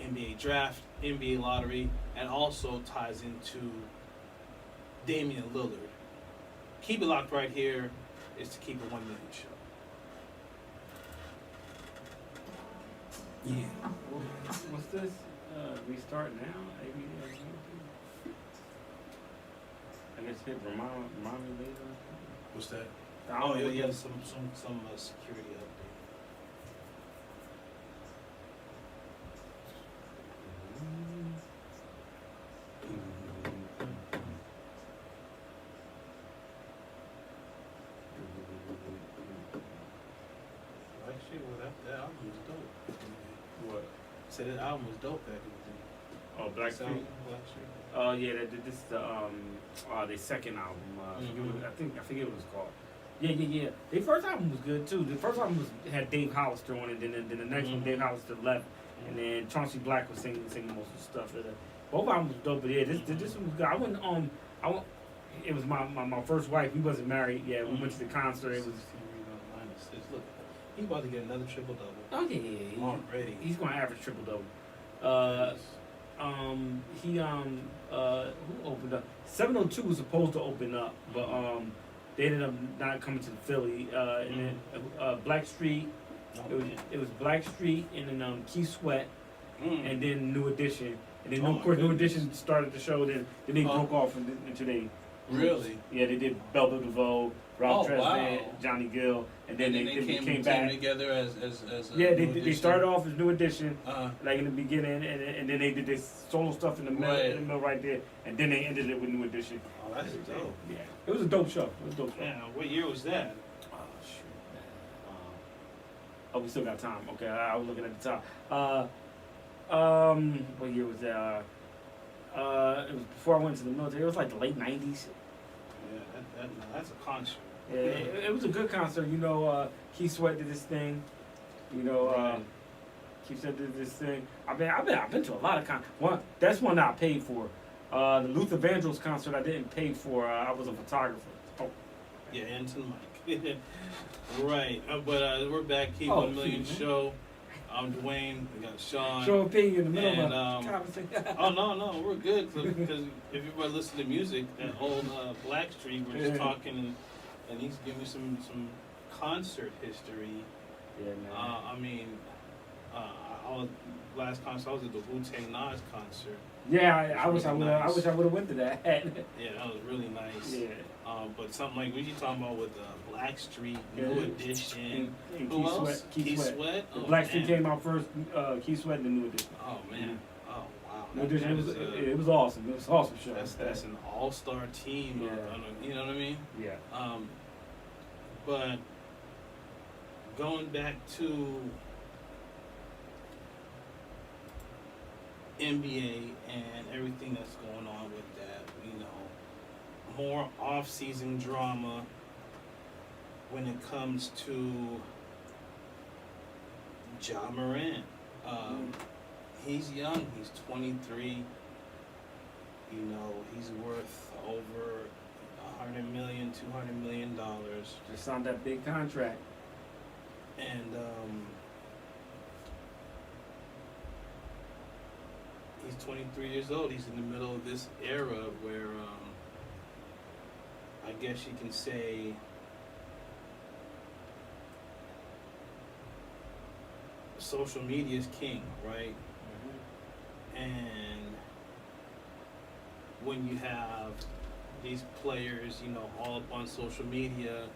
NBA draft, NBA lottery, and also ties into Damian Lillard. Keep it locked right here. It's to Keep It 1 Million Show. Yeah. What's this? Restart now? I guess hit remind me later. What's that? Oh, yeah, some security update. Actually, that album was dope. What? Said that album was dope back in the day. Oh, Black Street. Black Street. Oh yeah, this is their second album. I forget what it's called. Yeah. Their first album was good too. The first album had Dave Hollister on it. Then the next one, Dave Hollister left, and then Chauncey Black was singing most of the stuff. Both albums was dope, but yeah, this one was good. I went it was my first wife. We wasn't married. Yeah, we went to the concert. It was. Look, he's about to get another triple double. Oh yeah. Already. He's gonna average triple double. Who opened up? 702 was supposed to open up, but they ended up not coming to the Philly. And then Black Street. It was Black Street, and then Keith Sweat, and then New Edition, and then of course New Edition started the show. Then they broke off into they. Really? Yeah, they did Belle Devoe, Rob Tresvant, wow. Johnny Gill, and then they came back together as yeah, they started off as New Edition, like in the beginning, and then they did this solo stuff in the middle, right there, and then they ended it with New Edition. Oh, that's dope. Yeah, it was a dope show. Yeah, what year was that? Oh shoot. Oh, we still got time. Okay, I was looking at the top. What year was that? It was before I went to the military. It was like the late 90s. Yeah, that's a concert. Yeah, it was a good concert. Keith Sweat did this thing. Keith Sweat did this thing. I've been to a lot of concerts. That's one that I paid for. The Luther Vandross concert I didn't pay for. I was a photographer. Oh. Yeah, Anton Mike. Right, but we're back. Keep 1 Million Show. I'm Dwayne. We got Sean. Show opinion in the middle of the conversation. No, we're good because if you were listening to music, that old Black Street, we're just talking and he's giving me some concert history. Yeah, man. I mean, last concert I was at the Wu-Tang Nas concert. Yeah, I wish really I nice. would have went to that. Yeah, that was really nice. Yeah. But something like what you talking about with Blackstreet, New Edition, And who Keith else? Sweat. Keith Sweat. Oh, Blackstreet man. came out first. Keith Sweat and the New Edition. Oh man. Oh wow. New Edition. It was awesome. It was an awesome show. That's an all-star team. Yeah. You know what I mean? Yeah. But going back to NBA and everything that's going on with that, you know, more off-season drama when it comes to Ja Morant. He's young. He's 23. You know, he's worth over $100 million, $200 million. Just signed that big contract. And he's 23 years old. He's in the middle of this era where I guess you can say social media is king, right? And when you have these players, you know, all up on social media,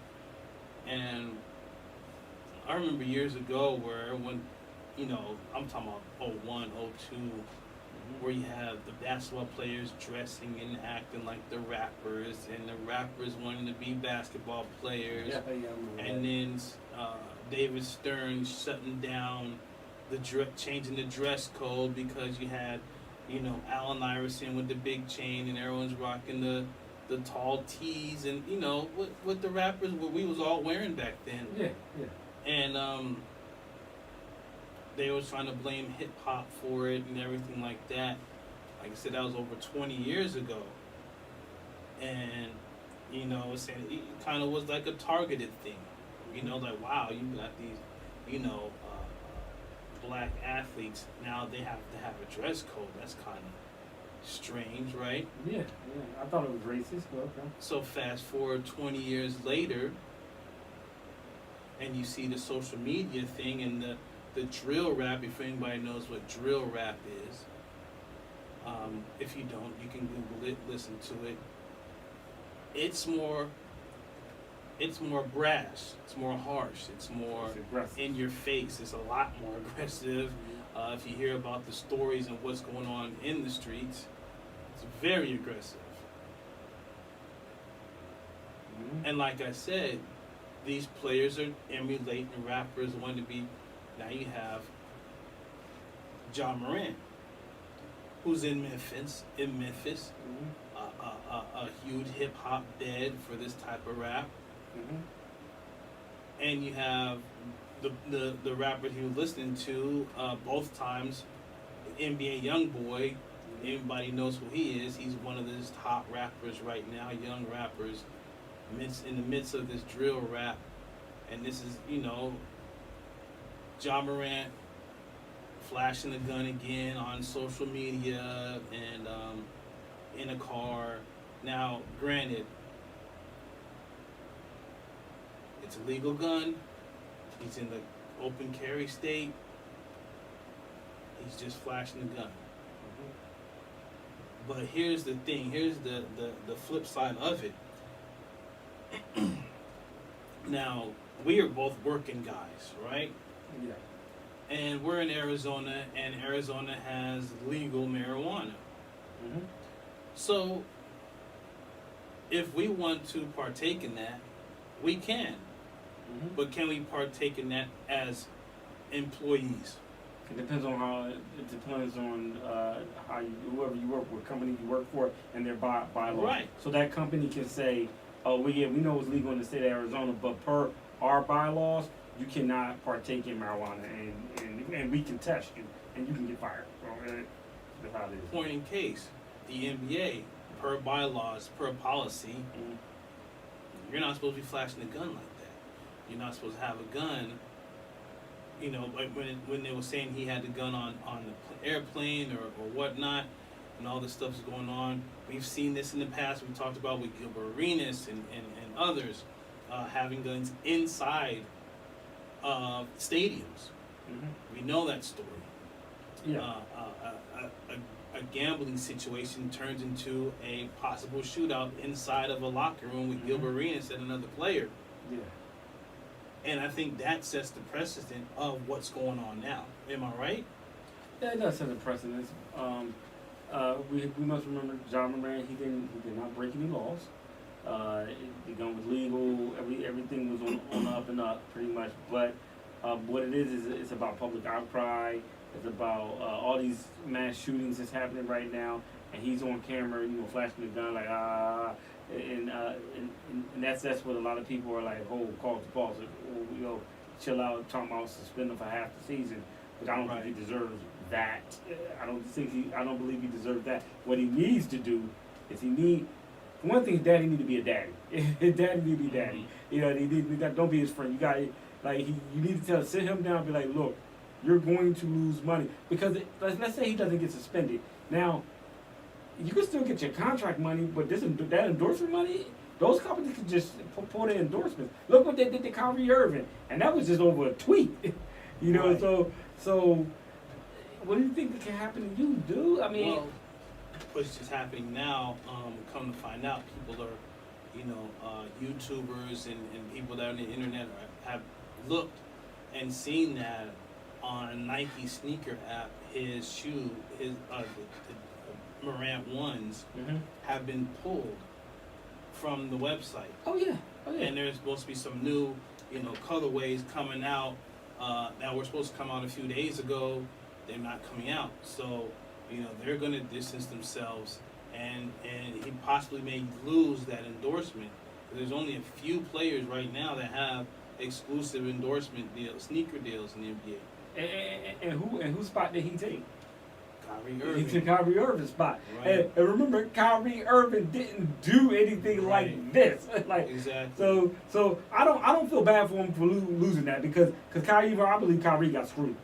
and I remember years ago where when, you know, I'm talking about 01, 02, where you have the basketball players dressing and acting like the rappers, and the rappers wanting to be basketball players, and then David Stern shutting down changing the dress code because you had, you know, Allen Iverson with the big chain and everyone's rocking the tall tees, and you know what the rappers what we was all wearing back then. Yeah. And they was trying to blame hip hop for it and everything like that. Like I said, that was over 20 years ago. And you know, it kind of was like a targeted thing. You know, like wow, you got these, you know, black athletes. Now they have to have a dress code. That's kind of strange, right? Yeah. I thought it was racist, but okay. So fast forward 20 years later, and you see the social media thing and the drill rap. If anybody knows what drill rap is, if you don't, you can Google it, listen to it. It's more brash. It's more harsh. It's more in your face. It's a lot more aggressive. If you hear about the stories and what's going on in the streets, it's very aggressive. And like I said, these players are emulating rappers, want to be. Now you have Ja Morant, who's in Memphis, a huge hip hop bed for this type of rap. And you have the rapper he was listening to both times, the NBA YoungBoy. Everybody knows who he is. He's one of these top rappers right now, young rappers, in the midst of this drill rap. And this is, you know, Ja Morant flashing the gun again on social media and in a car. Now, granted, it's a legal gun. He's in the open carry state. He's just flashing the gun. But here's the thing. Here's the flip side of it. Now, we are both working guys, right? Yeah. And we're in Arizona, and Arizona has legal marijuana. So, if we want to partake in that, we can. But can we partake in that as employees? It depends on how whoever you work with, company you work for, and their bylaws. Right. So that company can say, "Oh, we know it's legal in the state of Arizona, but per our bylaws, you cannot partake in marijuana, and we can test you, and you can get fired." So that's how it is. Point in case, the NBA, per bylaws, per policy, you're not supposed to be flashing a gun like that. You're not supposed to have a gun. You know, like when they were saying he had the gun on the airplane or whatnot, and all this stuff is going on. We've seen this in the past. We talked about with Gilbert Arenas and others. having guns inside stadiums. We know that story. Yeah. A gambling situation turns into a possible shootout inside of a locker room with Gilbert Arenas and another player. Yeah. And I think that sets the precedent of what's going on now. Am I right? Yeah, it does set a precedent. We must remember John Moran. He did not break any laws. The gun was legal. Everything was on the up and up, pretty much. But what it is it's about public outcry. It's about all these mass shootings that's happening right now, and he's on camera, flashing the gun like and that's what a lot of people are like, call to pause, chill out, talking about suspend him for half the season, but I don't think he deserves that. I don't believe he deserves that. What he needs to do is for one thing, his daddy need to be a daddy. His daddy need to be daddy. Don't be his friend. You got you need to sit him down and be like, look, you're going to lose money. Because let's say he doesn't get suspended. Now, you can still get your contract money, but that endorsement money, those companies can just pull their endorsements. Look what they did to Kyrie Irving. And that was just over a tweet. So what do you think can happen to you, dude? I mean... Well, what's just happening now, come to find out, people are, YouTubers and people that are on the internet have looked and seen that on Nike sneaker app, his the Morant ones have been pulled from the website. Oh yeah. And there's supposed to be some new, colorways coming out that were supposed to come out a few days ago. They're not coming out, so they're going to distance themselves, and he possibly may lose that endorsement. There's only a few players right now that have exclusive endorsement deals, sneaker deals in the NBA. And whose spot did he take? Kyrie Irving. He took Kyrie Irving's spot. Right. And remember, Kyrie Irving didn't do anything like this. Exactly. So I don't feel bad for him for losing that because Kyrie, I believe Kyrie got screwed.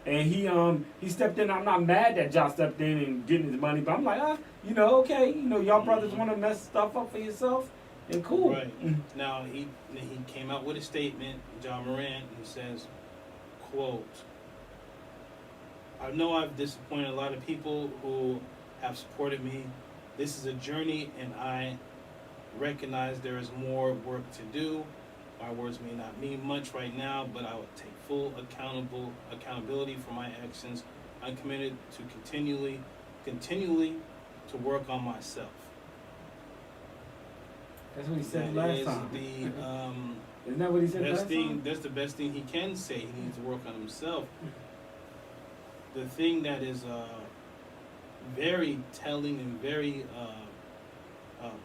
And he stepped in. I'm not mad that Josh stepped in and getting his money, but I'm like, okay, y'all brothers want to mess stuff up for yourself, and cool. Right. Now he came out with a statement, John Morant, and he says, quote, I know I've disappointed a lot of people who have supported me. This is a journey, and I recognize there is more work to do. My words may not mean much right now, but I will take full accountability for my actions. I'm committed to continually to work on myself. That's what he said last time. Isn't that what he said last time? That's the best thing he can say. He needs to work on himself. The thing that is very telling and very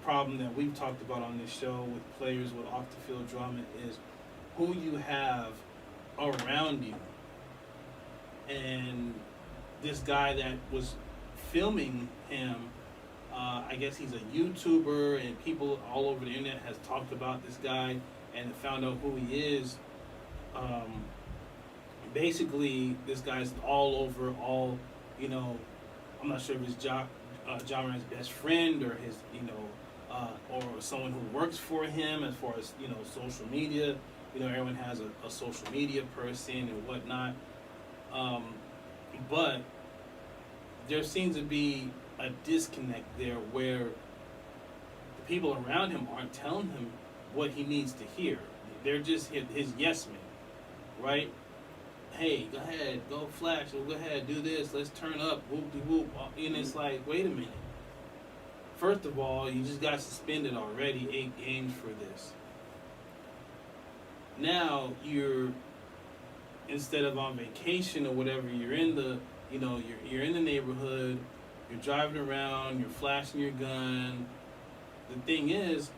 problem that we've talked about on this show with players with off-the-field drama is who you have around you. And this guy that was filming him, I guess he's a YouTuber, and people all over the internet has talked about this guy and found out who he is. Basically, this guy's all over, I'm not sure if it's John Moran's best friend or his, or someone who works for him as far as, social media. Everyone has a social media person and whatnot. But there seems to be a disconnect there where the people around him aren't telling him what he needs to hear. They're just his yes men, right? Hey, go ahead, go flash, or go ahead, do this, let's turn up, whoop-de-whoop. And it's like, wait a minute. First of all, you just got suspended already 8 games for this. Now you're, instead of on vacation or whatever, you're in the, you're in the neighborhood, you're driving around, you're flashing your gun. The thing is,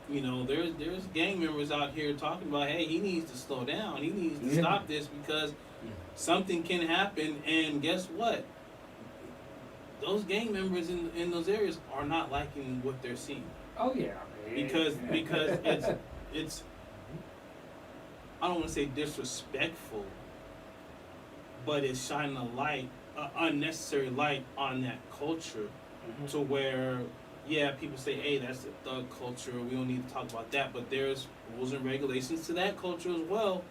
there's gang members out here talking about, hey, he needs to slow down. He needs to stop this because something can happen. And guess what? Those gang members in those areas are not liking what they're seeing. Oh yeah, because it's I don't want to say disrespectful, but it's shining a light, unnecessary light on that culture, to where yeah, people say, hey, that's the thug culture. We don't need to talk about that. But there's rules and regulations to that culture as well.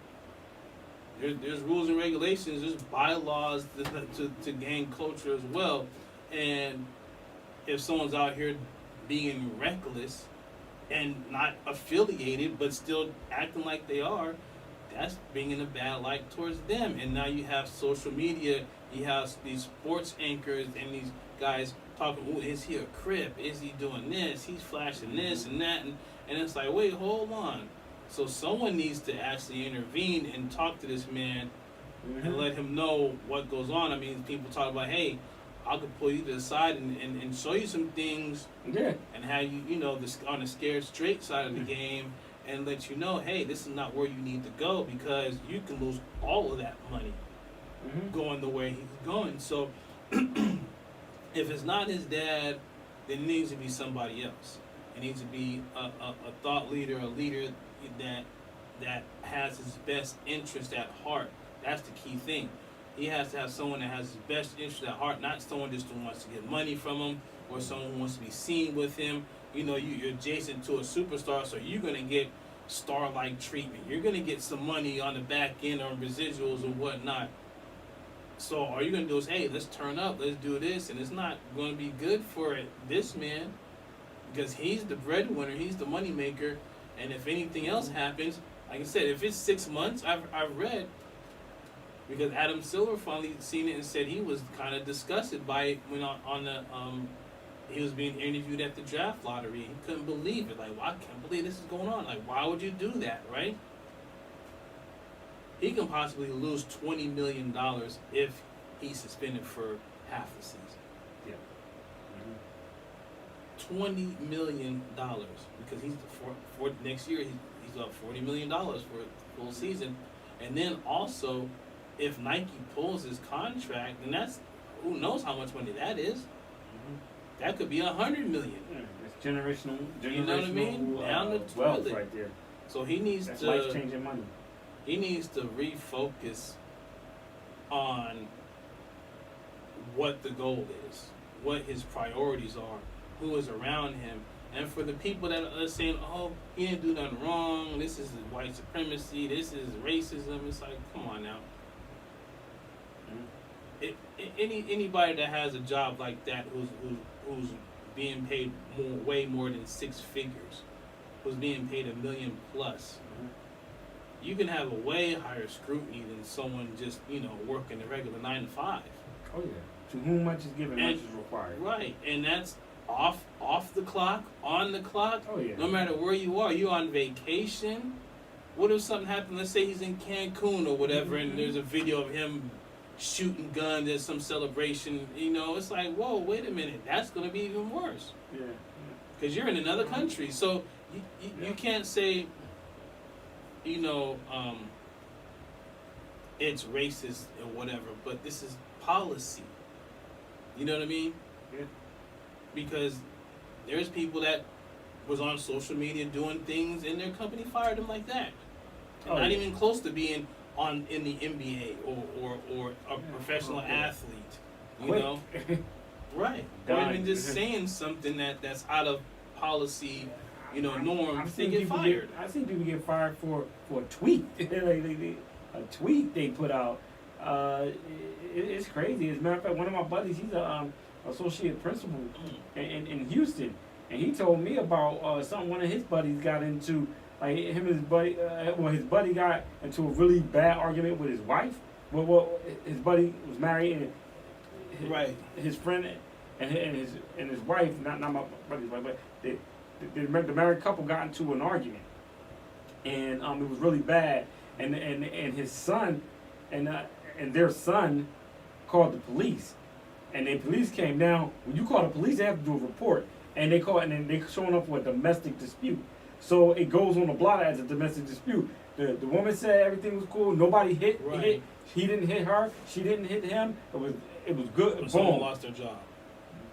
There's rules and regulations. There's bylaws to gang culture as well. And if someone's out here being reckless and not affiliated but still acting like they are, that's bringing a bad light towards them. And now you have social media, you have these sports anchors and these guys talking, oh, is he a Crip? Is he doing this? He's flashing this and that. And it's like, wait, hold on. So someone needs to actually intervene and talk to this man and let him know what goes on. I mean, people talk about, hey, I could pull you to the side and show you some things, and have you, you know, on the scared straight side of the game, and let you know, hey, this is not where you need to go, because you can lose all of that money going the way he's going. So if it's not his dad, then it needs to be somebody else. It needs to be a thought leader, a leader that has his best interest at heart. That's the key thing. He has to have someone that has his best interest at heart, not someone just who wants to get money from him or someone who wants to be seen with him. You know, you're adjacent to a superstar, so you're going to get star-like treatment. You're going to get some money on the back end or residuals or whatnot. So all you're going to do is, hey, let's turn up, let's do this, and it's not going to be good for this man, because he's the breadwinner, he's the moneymaker, and if anything else happens, like I said, if it's 6 months, I've read, because Adam Silver finally seen it and said he was kind of disgusted by it when he was being interviewed at the draft lottery. He couldn't believe it. Like, well, I can't believe this is going on. Like, why would you do that, right? He can possibly lose $20 million if he's suspended for half the season. $20 million, because he's for next year he's up $40 million for a full season. And then also, if Nike pulls his contract, then that's, who knows how much money that is. That could be $100 million. It's generational. You know what I mean? Down the wealth toilet. right there. So he needs That's to life-changing money. He needs to refocus on what the goal is, what his priorities are, who is around him. And for the people that are saying, oh, he didn't do nothing wrong, this is white supremacy, this is racism, it's like, come on now. Anybody that has a job like that who's being paid way more than six figures, who's being paid $1 million plus, you can have a way higher scrutiny than someone just, working a regular 9 to 5. Oh yeah. To whom much is given, much is required. Right, and that's off the clock, on the clock. Oh yeah. No matter where you are, you on vacation. What if something happened? Let's say he's in Cancun or whatever, and there's a video of him shooting guns at some celebration. It's like, whoa, wait a minute, that's gonna be even worse. Yeah. Because you're in another country, so you can't say, it's racist or whatever, but this is policy. You know what I mean? Yeah. Because there's people that was on social media doing things and their company fired them like that. And not even close to being in the NBA or a professional athlete. You know? Right. Or even just saying something that's out of policy, norm. I've They get fired. I've seen people get fired for a tweet. A tweet they put out. It's crazy. As a matter of fact, one of my buddies, he's a associate principal in Houston, and he told me about something one of his buddies got into. Like him and his buddy, his buddy got into a really bad argument with his wife. Well, his buddy was married, and his friend and his wife, not my buddy's wife, but the married couple got into an argument, and it was really bad. And his son and their son called the police, and the police came down. When you call the police, they have to do a report, and they then they showing up for a domestic dispute. So it goes on the blotter as a domestic dispute. The woman said everything was cool. Nobody hit. He didn't hit her. She didn't hit him. It was good. But someone lost their job.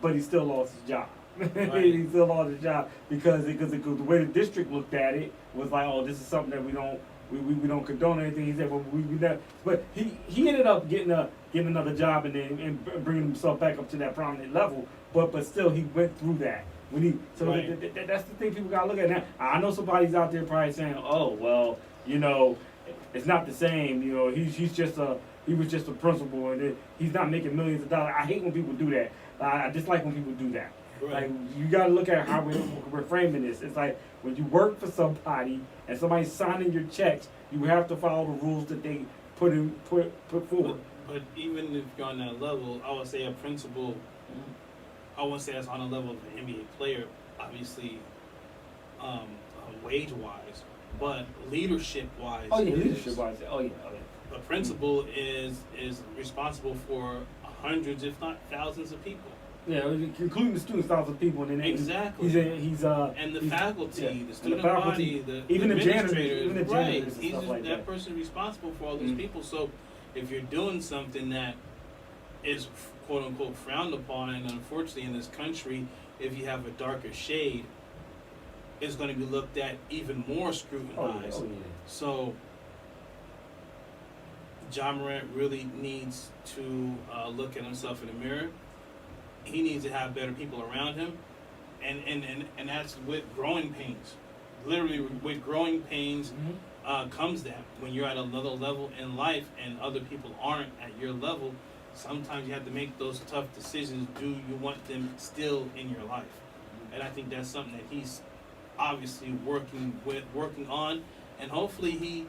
But he still lost his job. Right. He still lost his job because the way the district looked at it was like, oh, this is something that we don't condone anything. He said, well, we never. But he ended up getting another job and bringing himself back up to that prominent level. But still, he went through that. So Right. that's the thing people gotta look at now. I know somebody's out there probably saying, "Oh, well, you know, it's not the same. You know, he was just a principal, and he's not making millions of dollars." I hate when people do that. I dislike when people do that. Right. Like, you gotta look at how we're framing this. It's like when you work for somebody and somebody's signing your checks, you have to follow the rules that they put forward. But even if you're on that level, I would say a principal. I wouldn't say that's on a level of an NBA player, obviously, wage-wise, but leadership-wise. Oh yeah, leadership-wise. Oh yeah. A principal is responsible for hundreds, if not thousands, of people. Yeah, including the students, thousands of people, and then Exactly. He's and the he's- faculty, yeah, the student and the faculty, body, even the janitors, administrators, even the right? janitors and He's stuff like that person responsible for all these Mhm. people. So, if you're doing something that is quote unquote frowned upon, and unfortunately in this country, if you have a darker shade, it's going to be looked at even more scrutinized. Oh yeah. So, Ja Morant really needs to look at himself in the mirror. He needs to have better people around him, and that's with growing pains. Literally, with growing pains comes that when you're at another level in life and other people aren't at your level. Sometimes you have to make those tough decisions. Do you want them still in your life? And I think that's something that he's obviously working on, and hopefully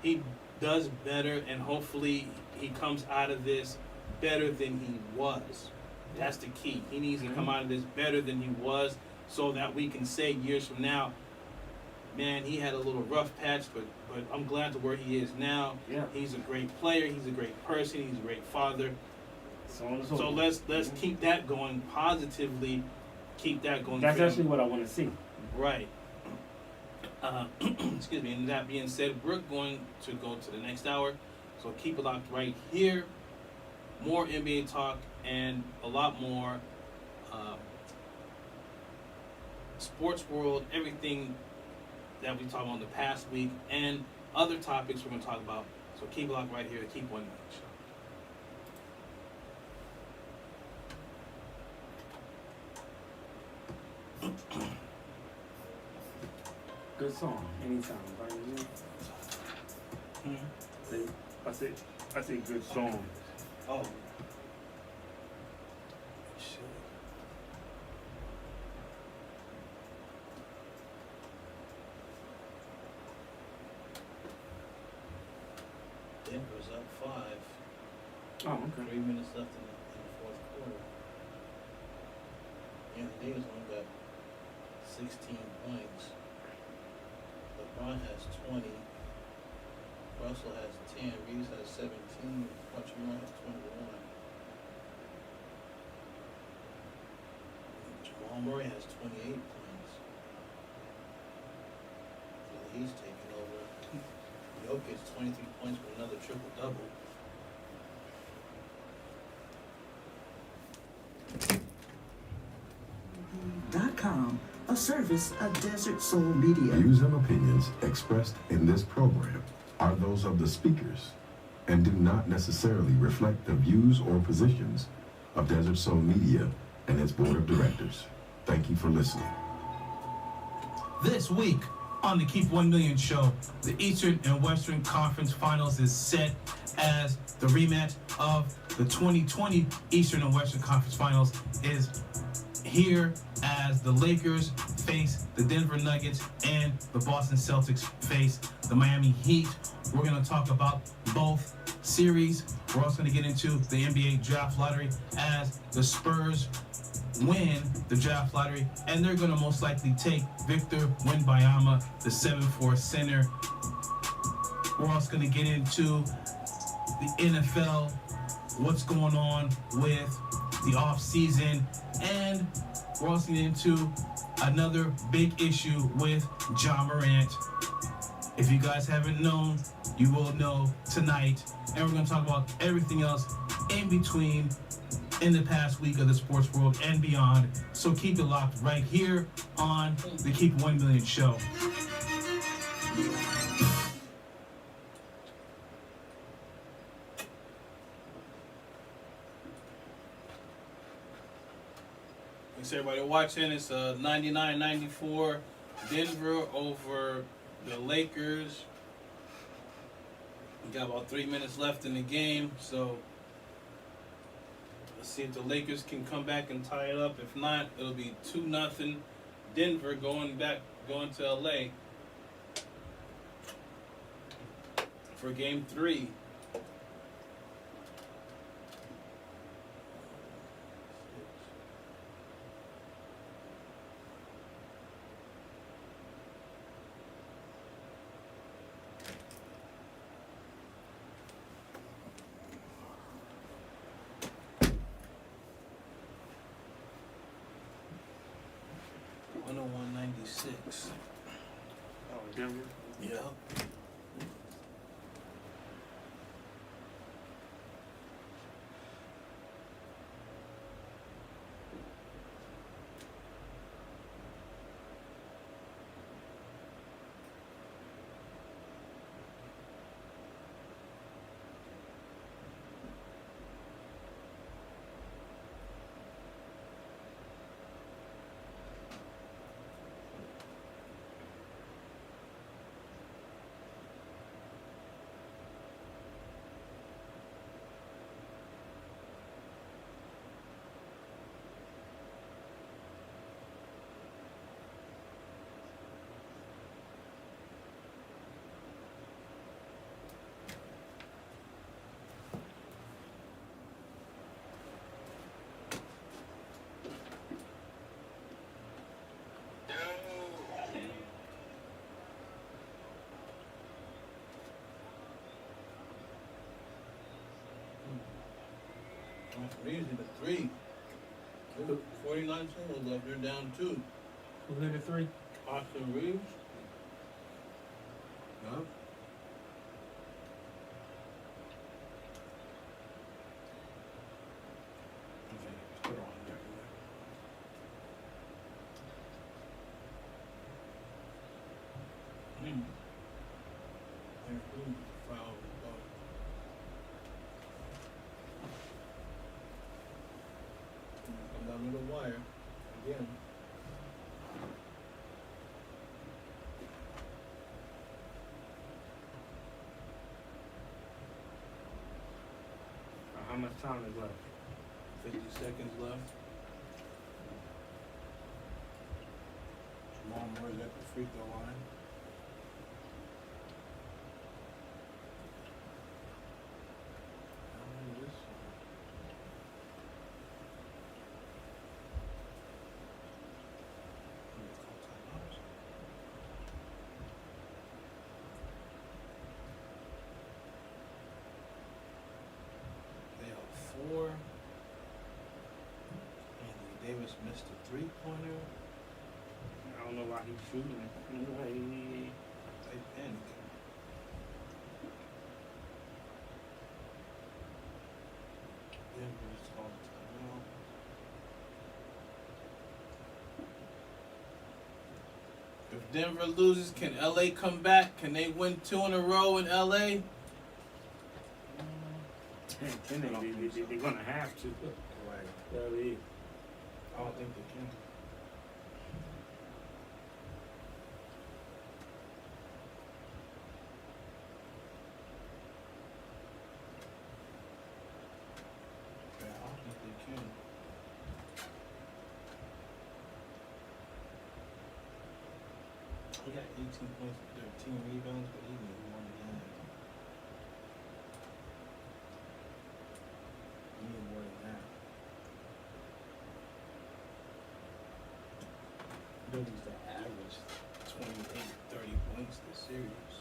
he does better, and hopefully he comes out of this better than he was. That's the key. He needs to come out of this better than he was, so that we can say years from now, man, he had a little rough patch, but I'm glad to where he is now. Yeah. He's a great player. He's a great person. He's a great father. So let's keep that going positively. Keep that going. That's actually what I want to see. Right. Excuse me. And that being said, we're going to go to the next hour. So keep it locked right here. More NBA talk and a lot more sports world, everything that we talked about the past week, and other topics we're going to talk about. So keep it locked right here. Keep 1 Million Show. Good song. Anytime, right? I say good song. Oh. Denver's up 5. Oh, okay. 3 minutes left in the fourth quarter. Anthony Davis only got 16 points. LeBron has 20. Russell has 10. Reeves has 17. Hachimura has 21. Jamal Murray has 28 points. So he's taking over. Jokic 23 points with another triple-double. .com, a service of Desert Soul Media. Views and opinions expressed in this program are those of the speakers and do not necessarily reflect the views or positions of Desert Soul Media and its board of directors. Thank you for listening. This week on the Keep 1 Million show, the Eastern and Western Conference Finals is set as the rematch of the 2020 Eastern and Western Conference Finals is here as the Lakers face the Denver Nuggets and the Boston Celtics face the Miami Heat. We're going to talk about both series. We're also going to get into the NBA draft lottery as the Spurs win the draft lottery, and they're going to most likely take Victor Wembanyama, the 7'4" center. We're also going to get into the NFL, what's going on with the off-season, and we're also getting into another big issue with Ja Morant. If you guys haven't known, you will know tonight, and we're going to talk about everything else in between in the past week of the sports world and beyond. So keep it locked right here on the Keep 1 Million show. Thanks everybody watching. It's 99-94 Denver over the Lakers. We got about 3 minutes left in the game, so let's see if the Lakers can come back and tie it up. If not, it'll be 2-0 Denver going to LA for game 3. $101.96. Oh, Denver? Yeah. Reeves in the 3. 49 seconds left. They're down 2. Who's in the 3? Austin Reeves. No. Put it on there. Foul. Come down the wire again. How much time is left? 50 seconds left. Jamal Murray's at the free throw line. How many is this? They have 4. Anthony Davis missed a 3-pointer. I don't know why he's shooting it. They panic. Denver's called timeout. If Denver loses, can LA come back? Can they win 2 in a row in LA? They're gonna have to. Right. Yeah, I don't think they can. Yeah, I don't think they can. He got 18 points, 13 rebounds, but he needed more than that. He needed more than that. He needs to average 28, 30 points this series.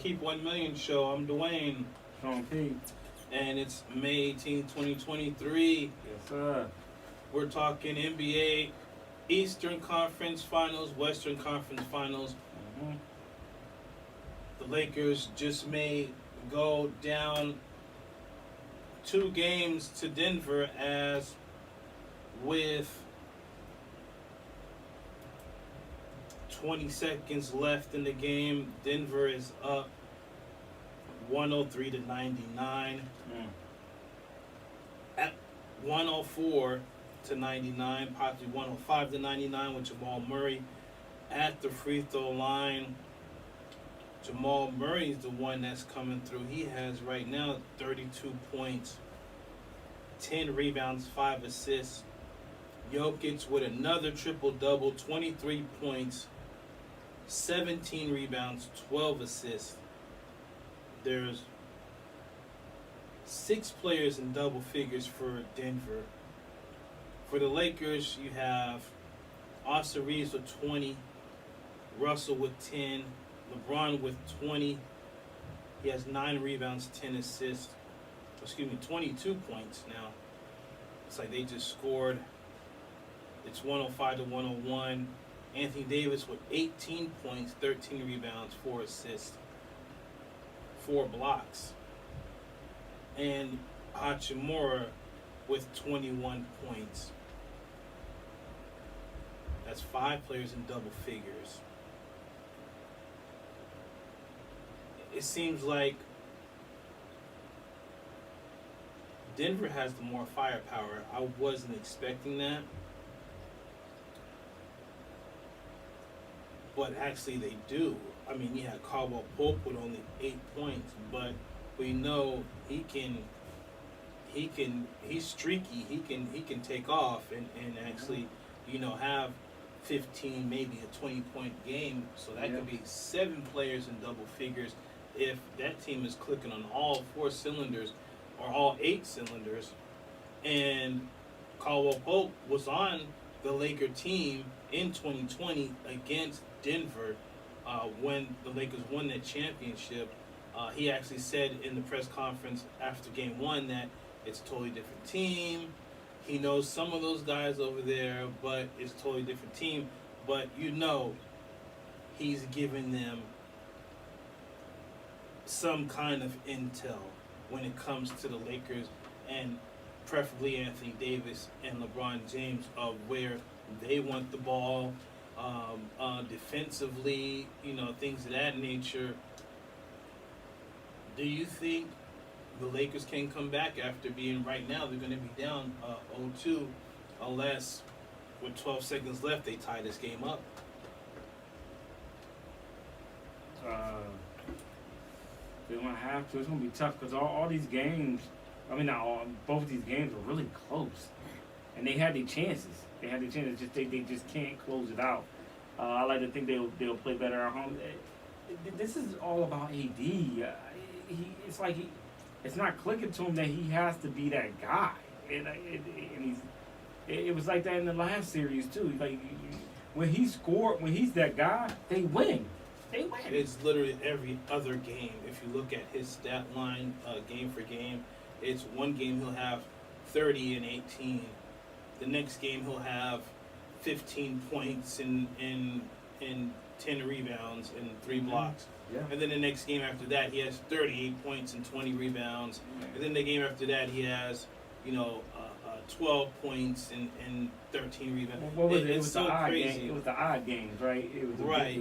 Keep 1 Million show. I'm Dwayne. Sean P. And it's May 18, 2023. Yes, sir. We're talking NBA Eastern Conference Finals, Western Conference Finals. Mm-hmm. The Lakers just may go down 2 games to Denver, as with 20 seconds left in the game, Denver is up 103 to 99. At 104 to 99, possibly 105 to 99 with Jamal Murray at the free throw line. Jamal Murray is the one that's coming through. He has right now 32 points, 10 rebounds, 5 assists. Jokic with another triple-double, 23 points, 17 rebounds, 12 assists. There's 6 players in double figures for Denver. For the Lakers, you have Austin Reeves with 20, Russell with 10, LeBron with 20. He has 9 rebounds, 10 assists. 22 points now. It's like they just scored. It's 105 to 101. Anthony Davis with 18 points, 13 rebounds, 4 assists, 4 blocks. And Hachimura with 21 points. That's 5 players in double figures. It seems like Denver has the more firepower. I wasn't expecting that. But actually they do. I mean, you had Caldwell Pope with only 8 points, but we know he's streaky. He can take off and actually, have 15, maybe a 20-point game. So that could be 7 players in double figures if that team is clicking on all 4 cylinders or all 8 cylinders. And Caldwell Pope was on the Laker team in 2020 against Denver when the Lakers won that championship. He actually said in the press conference after game 1 that it's a totally different team. He knows some of those guys over there, but it's a totally different team. But he's giving them some kind of intel when it comes to the Lakers, and preferably Anthony Davis and LeBron James, of where they want the ball, defensively, things of that nature. Do you think the Lakers can come back after being, right now, they're going to be down 0-2, unless with 12 seconds left they tie this game up? They're going to have to. It's going to be tough because all these games, both of these games were really close. And they had their chances. They just can't close it out. I like to think they'll play better at home. This is all about AD. It's not clicking to him that he has to be that guy. And it was like that in the last series too. Like when he's that guy, they win. It's literally every other game. If you look at his stat line, game for game, it's one game he'll have 30 and 18. The next game he'll have 15 points and 10 rebounds and 3 blocks. Yeah. And then the next game after that he has 38 points and 20 rebounds. And then the game after that he has 12 points and 13 rebounds. What was it? It's so crazy. It was the odd games, right? It was right.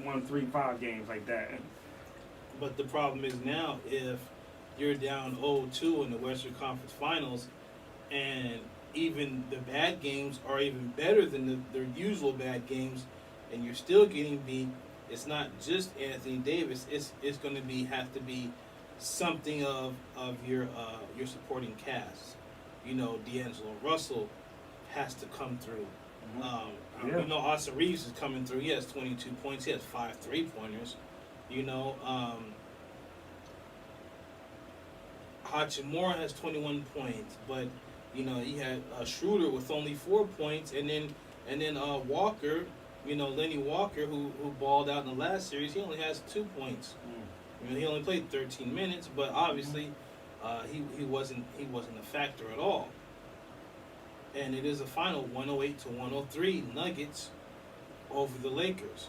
1, 3, 5 games like that. But the problem is now, if you're down 0-2 in the Western Conference Finals, and even the bad games are even better than their usual bad games, and you're still getting beat, it's not just Anthony Davis. It's going to have to be something of your supporting cast. D'Angelo Russell has to come through. Austin Reeves is coming through. He has 22 points. He has 5 3-pointers. Hachimura has 21 points, but he had Schroeder with only 4 points, and then Walker, Lenny Walker, who balled out in the last series, he only has 2 points. I mean, he only played 13 minutes, but obviously he wasn't a factor at all. And it is a final 108-103 Nuggets over the Lakers.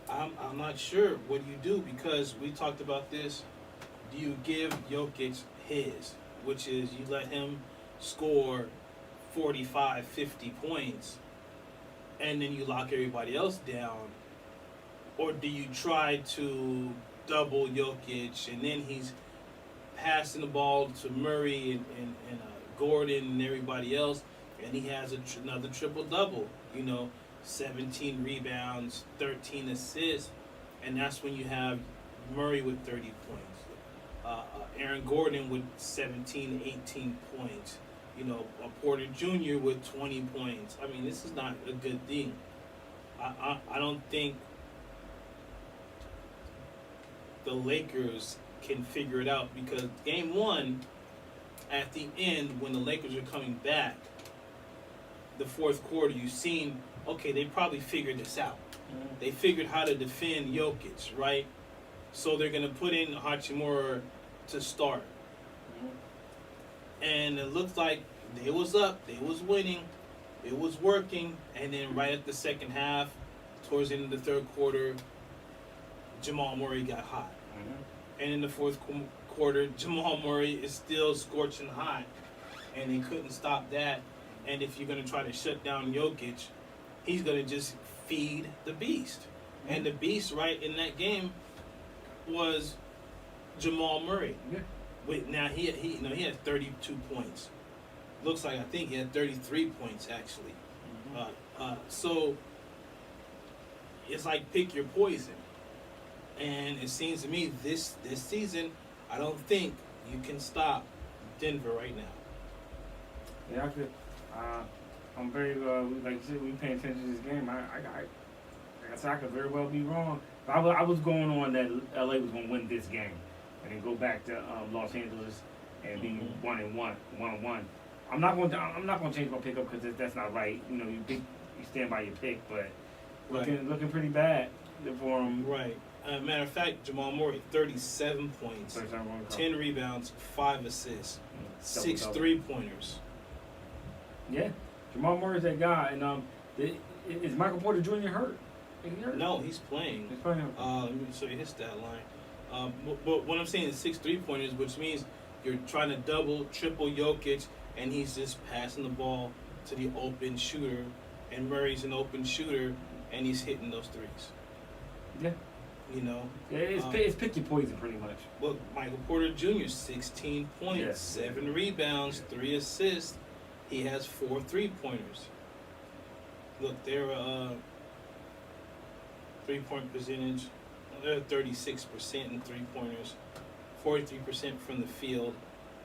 I'm not sure what you do, because we talked about this. Do you give Jokic his, which is you let him score 45, 50 points, and then you lock everybody else down? Or do you try to double Jokic, and then he's passing the ball to Murray and Gordon and everybody else, and he has another triple-double, 17 rebounds, 13 assists, and that's when you have Murray with 30 points, Aaron Gordon with 17, 18 points, Porter Jr. with 20 points. I mean, this is not a good thing. I don't think the Lakers can figure it out, because game one, at the end, when the Lakers are coming back, the fourth quarter, you've seen, okay, they probably figured this out. Mm-hmm. They figured how to defend Jokic, right? So they're going to put in Hachimura to start. Mm-hmm. And it looked like they was up, they was winning, it was working, and then right at the second half, towards the end of the third quarter, Jamal Murray got hot. Mm-hmm. And in the fourth quarter, Jamal Murray is still scorching hot, and they couldn't stop that. And if you're going to try to shut down Jokic, he's going to just feed the beast. Mm-hmm. And the beast, right, in that game was Jamal Murray. Yeah. Now he had 32 points. Looks like, I think he had 33 points actually. Mm-hmm. So it's like pick your poison. And it seems to me this season, I don't think you can stop Denver right now. Yeah, I could. I'm very like you said, we paying attention to this game. I said I could very well be wrong. But I was going on that LA was going to win this game, and then go back to Los Angeles and be 1-1. I'm not going to change my pickup, because that's not right. You stand by your pick, but looking pretty bad for him. Right. Matter of fact, Jamal Murray, 37 points, 10 rebounds, 5 assists, 6 3-pointers. Yeah, Jamal Murray's that guy. And is Michael Porter Jr. hurt? Is he hurt? No, he's playing. He's playing. Let me show you his stat line. But what I'm saying is 6 3-pointers, which means you're trying to double, triple Jokic, and he's just passing the ball to the open shooter, and Murray's an open shooter, and he's hitting those threes. Yeah. It's pick your poison pretty much. Look, Michael Porter Jr., 16 points, 7 rebounds, 3 assists. He has 4 3-pointers. Look, their 3-point percentage, they're 36% in 3-pointers, 43% from the field.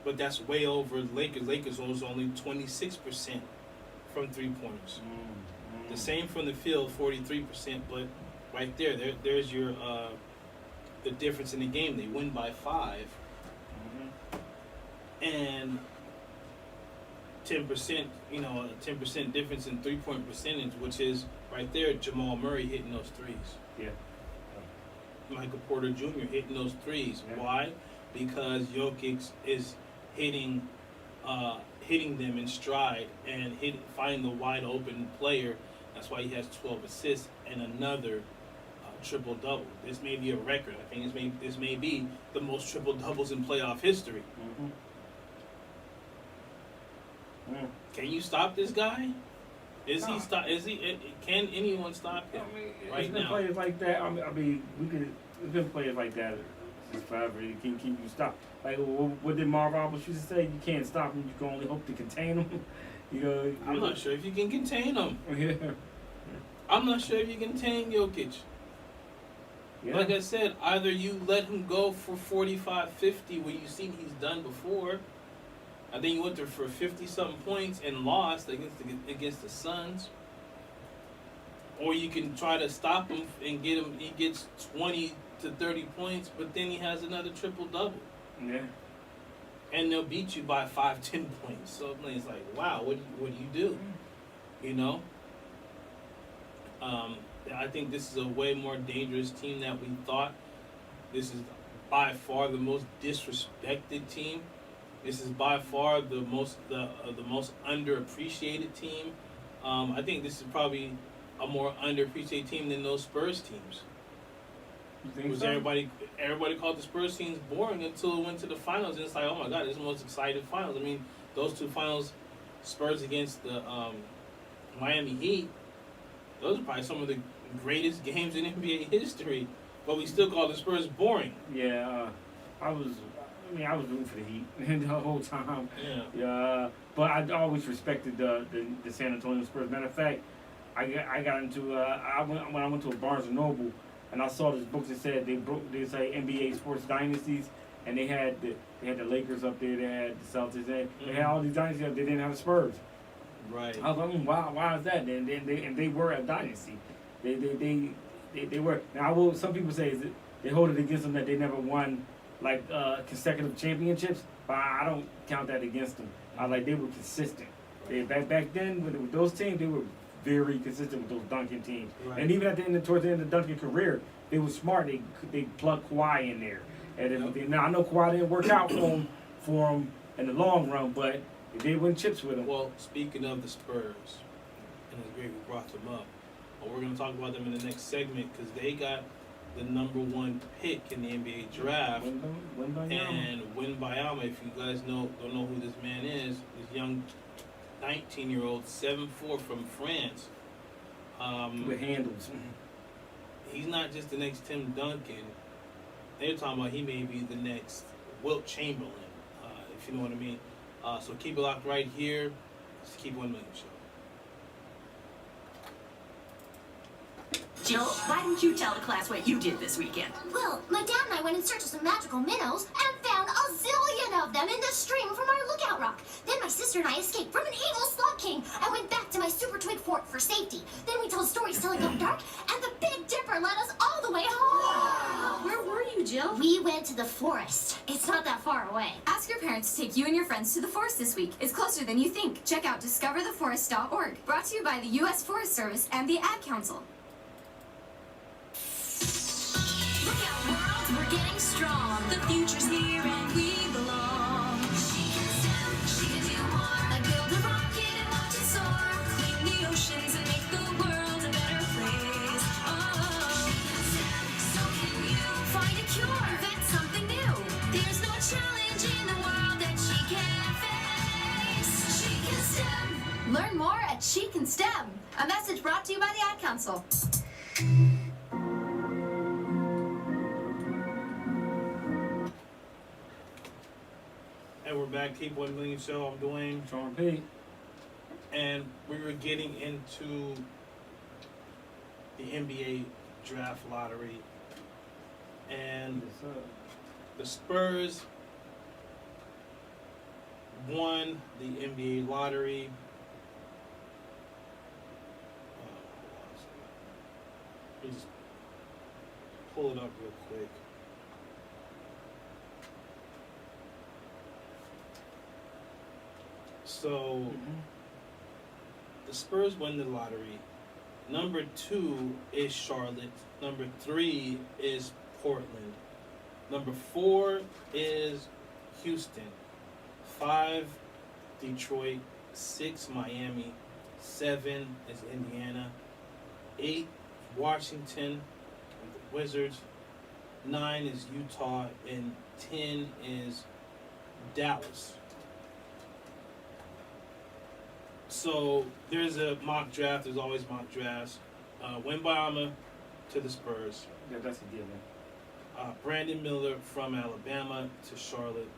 But that's way over the Lakers. Lakers was only 26% from 3-pointers. The same from the field, 43%, but right there's your the difference in the game. They win by 5, and 10%. A 10% difference in 3-point percentage, which is right there. Jamal Murray hitting those threes. Yeah. Michael Porter Jr. hitting those threes. Yeah. Why? Because Jokic is hitting them in stride and finding the wide open player. That's why he has 12 assists and another triple-double. This may be a record. I think this may be the most triple-doubles in playoff history. Mm-hmm. Can you stop this guy? Can anyone stop him right now? Players like that. We've been players like that since forever. You can't keep you stop. Like what did Marv Albert used to say? You can't stop him. You can only hope to contain him. I'm not sure if you can contain him. Yeah. I'm not sure if you can contain Jokic. Yeah. Like I said, either you let him go for 45, 50, what you've seen he's done before. I think he went there for 50-something points and lost against the Suns. Or you can try to stop him and get him. He gets 20 to 30 points, but then he has another triple-double. Yeah. And they'll beat you by 5, 10 points. So it's like, wow, what do you do? I think this is a way more dangerous team than we thought. This is by far the most disrespected team. This is by far the most underappreciated team. I think this is probably a more underappreciated team than those Spurs teams. You think Was so? everybody called the Spurs teams boring until it went to the finals, and it's like, oh my God, this is the most exciting finals. I mean, those two finals, Spurs against the Miami Heat, those are probably some of the greatest games in NBA history. But we still call the Spurs boring. Yeah, I was rooting for the Heat the whole time. Yeah. But I always respected the San Antonio Spurs. Matter of fact, I got into when I went to a Barnes and Noble, and I saw this book that said they say NBA sports dynasties, and they had the Lakers up there, they had the Celtics, they had all these dynasties up there. They didn't have the Spurs. Right. I was like, why is that? And they were a dynasty. They were. Now, some people say is that they hold it against them that they never won like consecutive championships, but I don't count that against them. They were consistent. Back then with those teams, they were very consistent with those Duncan teams. Right. And even towards the end of Duncan's career, they were smart. They plugged Kawhi in there. And now I know Kawhi didn't work out for him in the long run, but they win chips with him. Well, speaking of the Spurs, and it's great we brought them up. Well, we're going to talk about them in the next segment because they got the #1 pick in the NBA draft. And Wembanyama, if you guys don't know who this man is, this young 19-year-old, 7'4" from France. With handles. He's not just the next Tim Duncan. They're talking about he may be the next Wilt Chamberlain, if you know what I mean. So keep it locked right here. Just keep 1 million show. Jill, why didn't you tell the class what you did this weekend? Well, my dad and I went in search of some magical minnows and found a zillion of them in the stream from our lookout rock. Then my sister and I escaped from an evil slug king and went back to my super twig fort for safety. Then we told stories till it got dark, and the Big Dipper led us all the way home. Where were you, Jill? We went to the forest. It's not that far away. Ask your parents to take you and your friends to the forest this week. It's closer than you think. Check out discovertheforest.org. Brought to you by the U.S. Forest Service and the Ad Council. Look out, world, we're getting strong. The future's here and we belong. She can STEM, she can do more. Like build a rocket and watch it soar. Clean the oceans and make the world a better place. Oh, she can STEM, so can you. Find a cure, invent something new. There's no challenge in the world that she can't face. She can STEM. Learn more at She Can STEM. A message brought to you by the Ad Council. And we're back. Keep 1 million show. I'm Dwayne. Sean P. And we were getting into the NBA draft lottery. And the Spurs won the NBA lottery. Let me just pull it up real quick. So, the Spurs win the lottery. Number 2 is Charlotte. Number 3 is Portland. Number 4 is Houston. 5, Detroit. 6, Miami. 7 is Indiana. 8, Washington, the Wizards. 9 is Utah. And 10 is Dallas. So there's a mock draft. There's always mock drafts. Wembanyama to the Spurs. Yeah, that's a given. Brandon Miller from Alabama to Charlotte.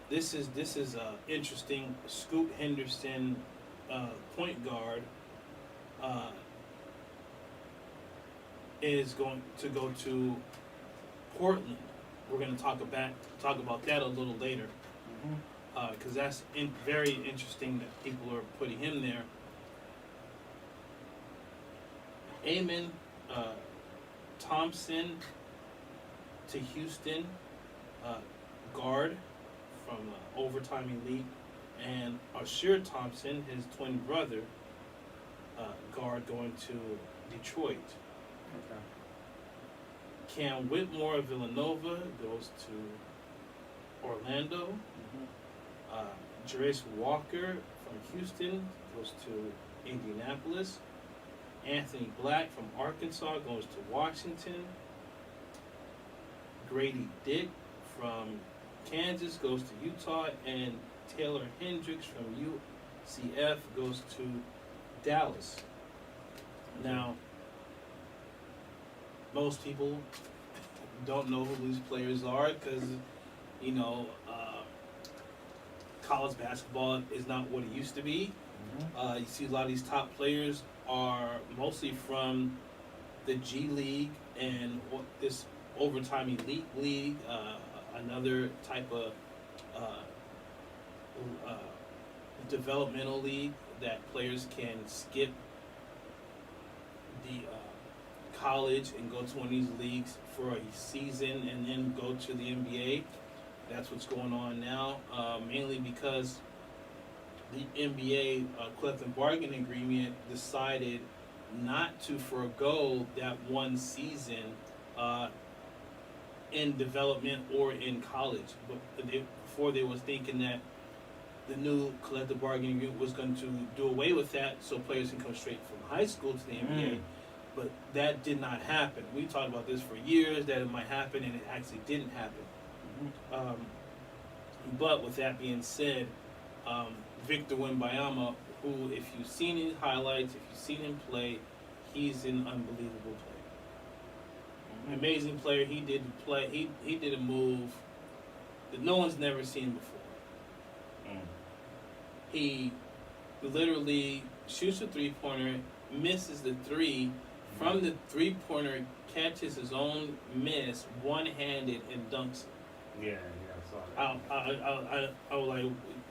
This is interesting. Scoot Henderson, point guard, is going to go to Portland. We're going to talk about that a little later. Because that's very interesting that people are putting him there. Amen Thompson to Houston, guard from Overtime Elite, and Ashir Thompson, his twin brother, guard going to Detroit. Cam Whitmore of Villanova goes to Orlando. Jarace Walker from Houston goes to Indianapolis. Anthony Black from Arkansas goes to Washington. Grady Dick from Kansas goes to Utah, and Taylor Hendricks from UCF goes to Dallas. Now, most people don't know who these players are because, you know, college basketball is not what it used to be. You see a lot of these top players are mostly from the G League and this overtime elite league, another type of developmental league that players can skip the college and go to one of these leagues for a season and then go to the NBA. That's what's going on now, mainly because the NBA collective bargaining agreement decided not to forego that one season in development or in college. But before they was thinking that the new collective bargaining agreement was going to do away with that so players can come straight from high school to the NBA. But that did not happen. We talked about this for years, that it might happen, and it actually didn't happen. But with that being said, Victor Wembanyama, who, if you've seen his highlights, if you've seen him play, he's an unbelievable player. Amazing player. He did a move that no one's never seen before. He literally shoots a three-pointer, misses the three. From the three-pointer, catches his own miss one-handed and dunks it. Yeah, I saw that. I was like,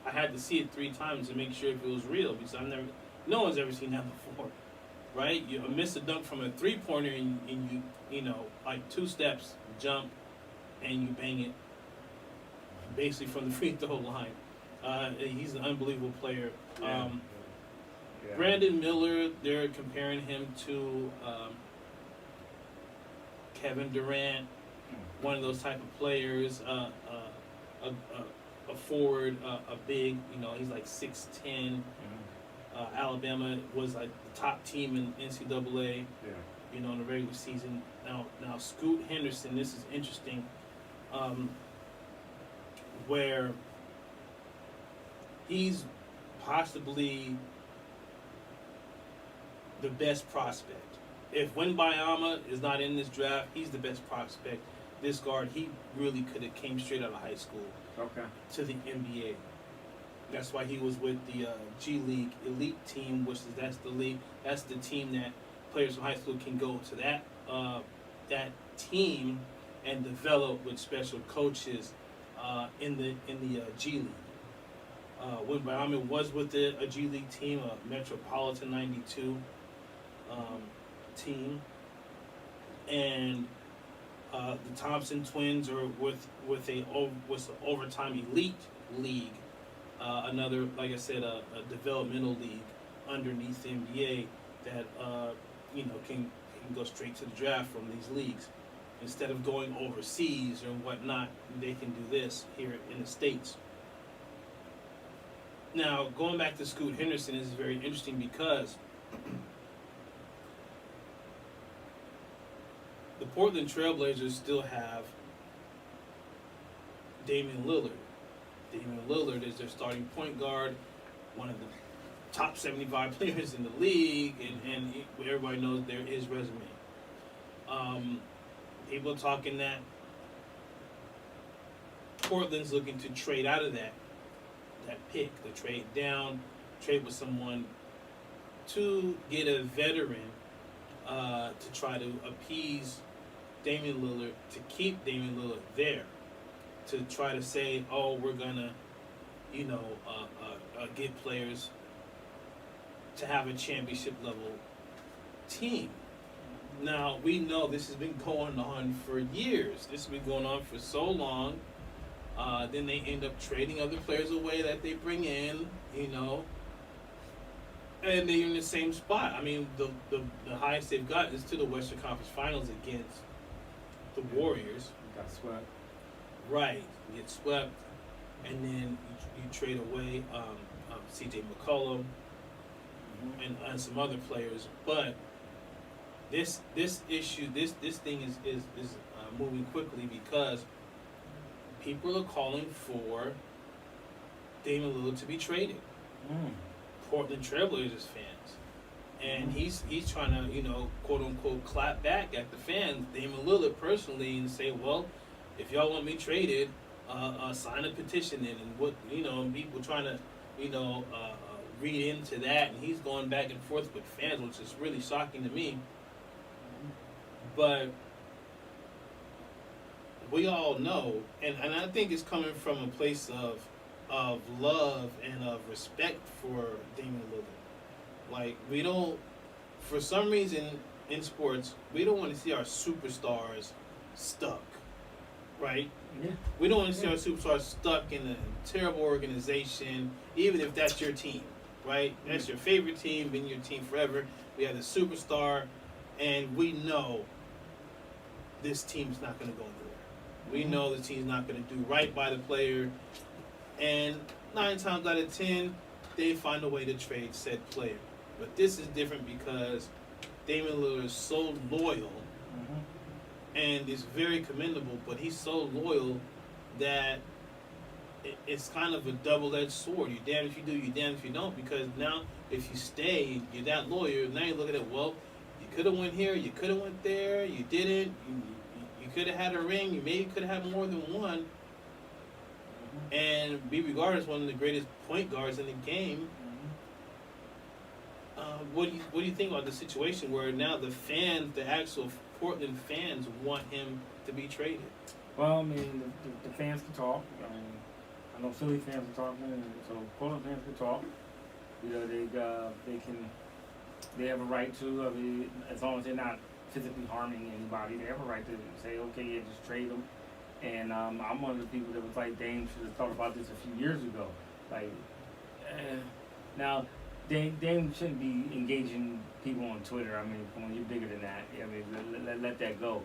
I had to see it 3 times to make sure if it was real because no one's ever seen that before, right? You miss a dunk from a three-pointer and you know, like 2 steps, jump, and you bang it, basically from the free throw line. He's an unbelievable player. Brandon Miller, they're comparing him to Kevin Durant, one of those type of players, a forward, a big, you know, he's like 6'10". Alabama was like the top team in NCAA, you know, in the regular season. Now Scoot Henderson, this is interesting, where he's possibly the best prospect. If Wembanyama is not in this draft, he's the best prospect. This guard, he really could have came straight out of high school to the NBA. That's why he was with the G League elite team, that's the league. That's the team that players from high school can go to that team and develop with special coaches in the G League. Wembanyama was with a G League team, a Metropolitan 92 team, and the Thompson twins are with an overtime elite league, another, like I said, a developmental league underneath the NBA that you know can go straight to the draft from these leagues instead of going overseas or whatnot. They can do this here in the States. Now, going back to Scoot Henderson, this is very interesting because the Portland Trailblazers still have Damian Lillard. Damian Lillard is their starting point guard, one of the top 75 players in the league, and everybody knows his resume. People are talking that Portland's looking to trade out of that pick, to trade down, trade with someone to get a veteran to try to appease Damian Lillard, to keep Damian Lillard there, to try to say, oh, we're gonna, you know, get players to have a championship level team. Now, we know this has been going on for years. This has been going on for so long. Then they end up trading other players away that they bring in, you know, and they're in the same spot. I mean, the highest they've got is to the Western Conference Finals against the Warriors. Got swept. Right, you get swept, and then you trade away C.J. McCollum and some other players. But this issue, this thing is moving quickly because people are calling for Damian Lillard to be traded. Portland Trailblazers fans, and he's trying to quote unquote clap back at the fans, Damian Lillard personally, and say, well, if y'all want me traded, sign a petition in, and what and people trying to read into that, and he's going back and forth with fans, which is really shocking to me. But we all know, and I think it's coming from a place of love and of respect for Damian Lillard. Like, we don't, for some reason in sports, we don't want to see our superstars stuck, right? Yeah. We don't want to see our superstars stuck in a terrible organization, even if that's your team, right? That's your favorite team, been your team forever. We have the superstar, and we know this team's not going to go anywhere. We know the team's not going to do right by the player, and 9 times out of 10, they find a way to trade said player. But this is different because Damian Lillard is so loyal, and is very commendable, but he's so loyal that it's kind of a double-edged sword. You're damned if you do, you're damned if you don't, because now if you stay, you're that loyal, now you're looking at, well, you could have went here, you could have went there, you didn't, you could have had a ring, you maybe could have had more than one, and be regarded as one of the greatest point guards in the game. What do you think about the situation where now the fans, the actual Portland fans, want him to be traded? Well, I mean, the fans can talk. I mean, I know Philly fans are talking, and so Portland fans can talk. They have a right to. I mean, as long as they're not physically harming anybody, they have a right to say, okay, yeah, just trade them. And I'm one of the people that was like, Dame should have thought about this a few years ago. Like, now, Dame shouldn't be engaging people on Twitter. I mean, come on, you're bigger than that. I mean, let that go.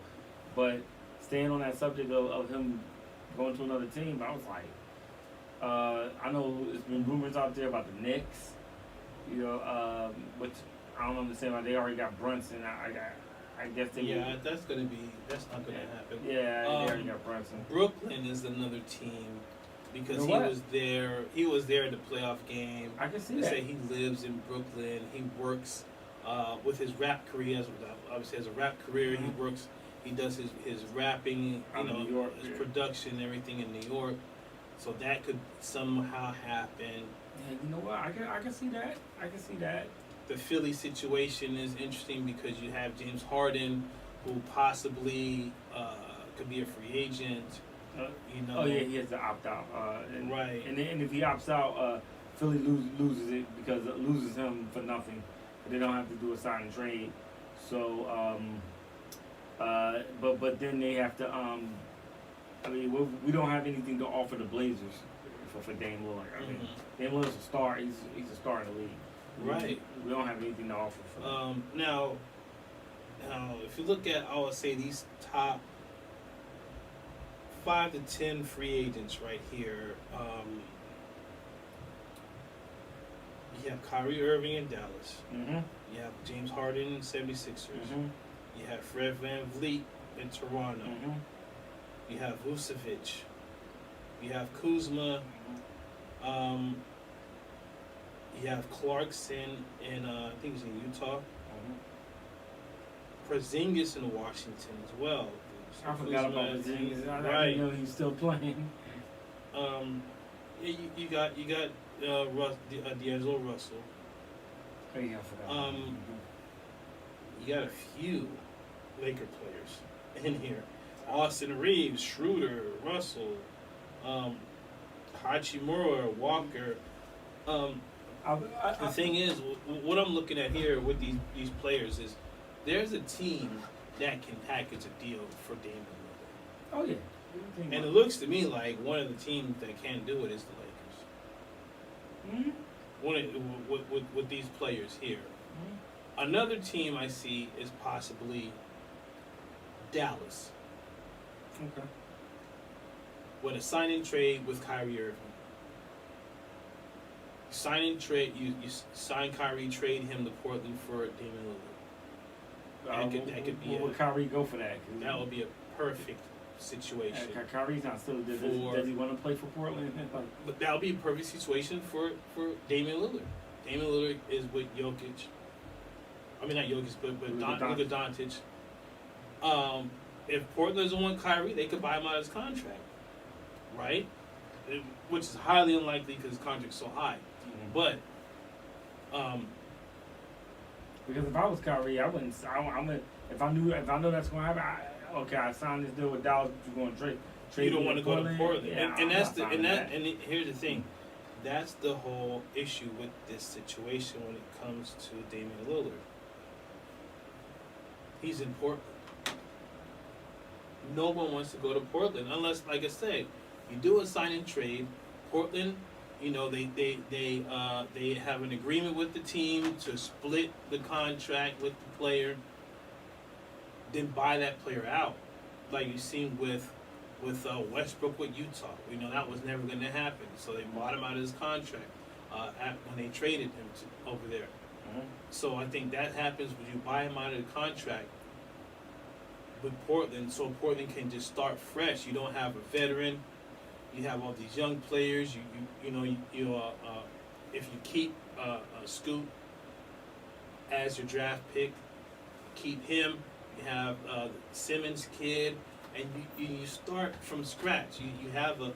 But staying on that subject of him going to another team, I was like, I know there's been rumors out there about the Knicks, which I don't understand why they already got Brunson. I guess they that's not gonna happen. Yeah, they already got Brunson. Brooklyn is another team because he was there in the playoff game. I can see they that. say he lives in Brooklyn. He works with his rap career. Obviously, has a rap career. He does his rapping, New York, his production, everything in New York. So that could somehow happen. Yeah, you know what? I can see that. I can see that. The Philly situation is interesting because you have James Harden, who possibly could be a free agent. Oh yeah, he has to opt out. Right. And if he opts out, Philly loses it because it loses him for nothing. They don't have to do a sign and trade. So, but then they have to. I mean, we don't have anything to offer the Blazers for Dame Lillard. I mean, Dame Lillard's a star. He's a star in the league. Right. We don't have anything to offer for him. Now, if you look at, I would say these top 5 to 10 free agents right here. You have Kyrie Irving in Dallas. You have James Harden in 76ers. You have Fred VanVleet in Toronto. You have Vucevic. You have Kuzma. You have Clarkson in, I think he's in Utah. Porzingis in Washington as well. So I forgot about Porzingis. I didn't know he's still playing. You got D'Angelo Russell. Oh yeah, I forgot. You got a few Laker players in here. Austin Reeves, Schroeder, Russell, Hachimura, Walker. The thing is, what I'm looking at here with these players is there's a team that can package a deal for Damian Lillard. Oh yeah. And it looks to me like one of the teams that can do it is the Lakers. With these players here. Another team I see is possibly Dallas. Okay. With a sign-in trade with Kyrie Irving. Sign-in trade, you sign Kyrie, trade him to Portland for Damian Lillard. That could be would Kyrie go for that? That would be a perfect situation. Kyrie's not still. Does he want to play for Portland? But that would be a perfect situation for Damian Lillard. Damian Lillard is with Jokic. I mean, not Jokic, but Luka Doncic. If Portland doesn't want Kyrie, they could buy him out of his contract, right? Which is highly unlikely because his contract's so high. Mm-hmm. But because if I was Kyrie, I wouldn't. If I know that's going to happen. I signed this deal with Dallas. But you're going to trade. You don't want to go to Portland, Yeah, and here's the thing. That's the whole issue with this situation when it comes to Damian Lillard. He's in Portland. No one wants to go to Portland unless, like I said, you do a sign and trade. Portland, they have an agreement with the team to split the contract with the player, then buy that player out, like you've seen with Westbrook with Utah. We know that was never going to happen, so they bought him out of his contract when they traded him over there. Mm-hmm. So I think that happens when you buy him out of the contract with Portland, so Portland can just start fresh. You don't have a veteran. You have all these young players. If you keep Scoot as your draft pick, keep him. You have the Simmons kid, and you start from scratch. You have a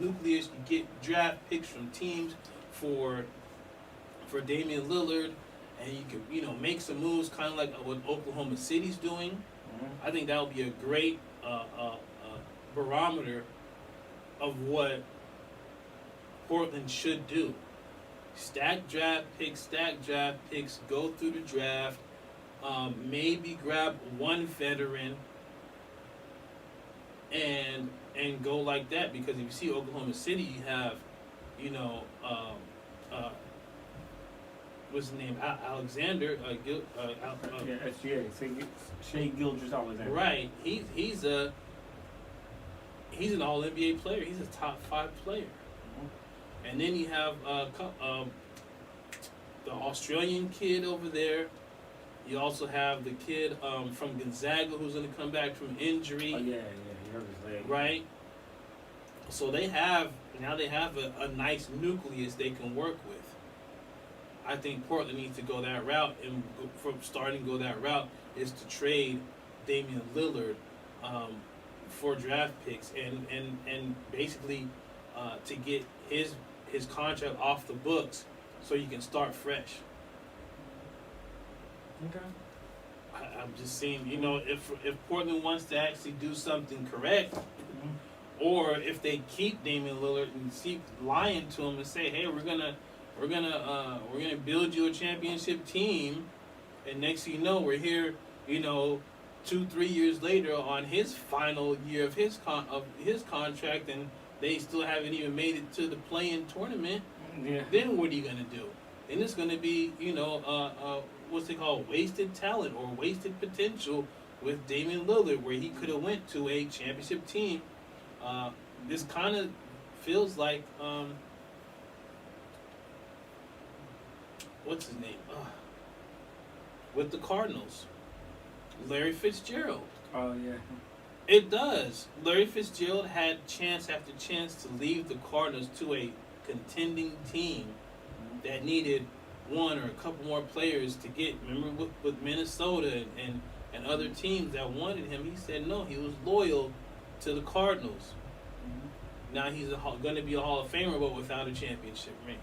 nucleus. You get draft picks from teams for Damian Lillard, and you can make some moves, kind of like what Oklahoma City's doing. Mm-hmm. I think that would be a great barometer of what Portland should do. Stack draft picks, go through the draft, maybe grab one veteran and go like that, because if you see Oklahoma City, you have, what's his name? Alexander. Shai Gilgeous-Alexander. Right. He's an All NBA player. He's a top 5 player. Mm-hmm. And then you have the Australian kid over there. You also have the kid from Gonzaga who's going to come back from injury. Oh, yeah, he hurt his leg. Right? So they have a nice nucleus they can work with. I think Portland needs to go that route, and go that route is to trade Damian Lillard for draft picks and basically to get his contract off the books so you can start fresh. Okay. I'm just saying, if Portland wants to actually do something correct, Mm-hmm. or if they keep Damian Lillard and keep lying to him and say, hey, we're gonna build you a championship team, and next thing you know, we're here, 2-3 years later on his final year of his contract, and they still haven't even made it to the play-in tournament. Yeah. Then what are you gonna do? Then it's gonna be, what's it called, wasted talent or wasted potential with Damian Lillard, where he could have went to a championship team. This kind of feels like what's his name? With the Cardinals, Larry Fitzgerald. Oh yeah. It does. Larry Fitzgerald had chance after chance to leave the Cardinals to a contending team that needed one or a couple more players to get. Remember with Minnesota and other teams that wanted him, he said no. He was loyal to the Cardinals. Mm-hmm. Now he's going to be a Hall of Famer, but without a championship ring.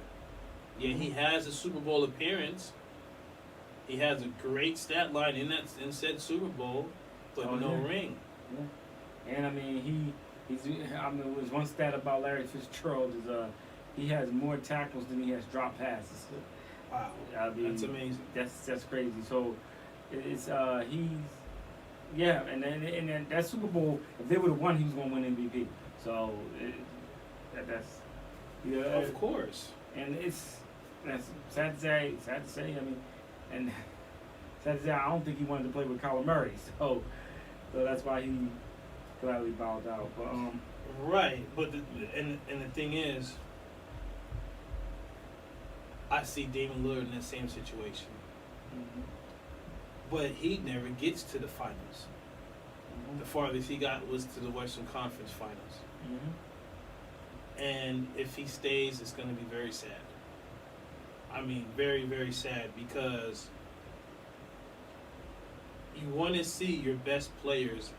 Yeah, he has a Super Bowl appearance. He has a great stat line in said Super Bowl, but no ring. Yeah. And I mean, there's one stat about Larry Fitzgerald is he has more tackles than he has drop passes. Wow, that's amazing. That's crazy. So it's and then that Super Bowl, if they would have won, he was going to win MVP. So that's of course. And that's sad to say. I mean, and sad to say, I don't think he wanted to play with Kyler Murray. So that's why he gladly bowed out. But Right, but the thing is, I see Damian Lillard in the same situation, but he never gets to the finals. The farthest he got was to the Western Conference Finals, and if he stays, it's going to be very sad. I mean, very, very sad, because you want to see your best players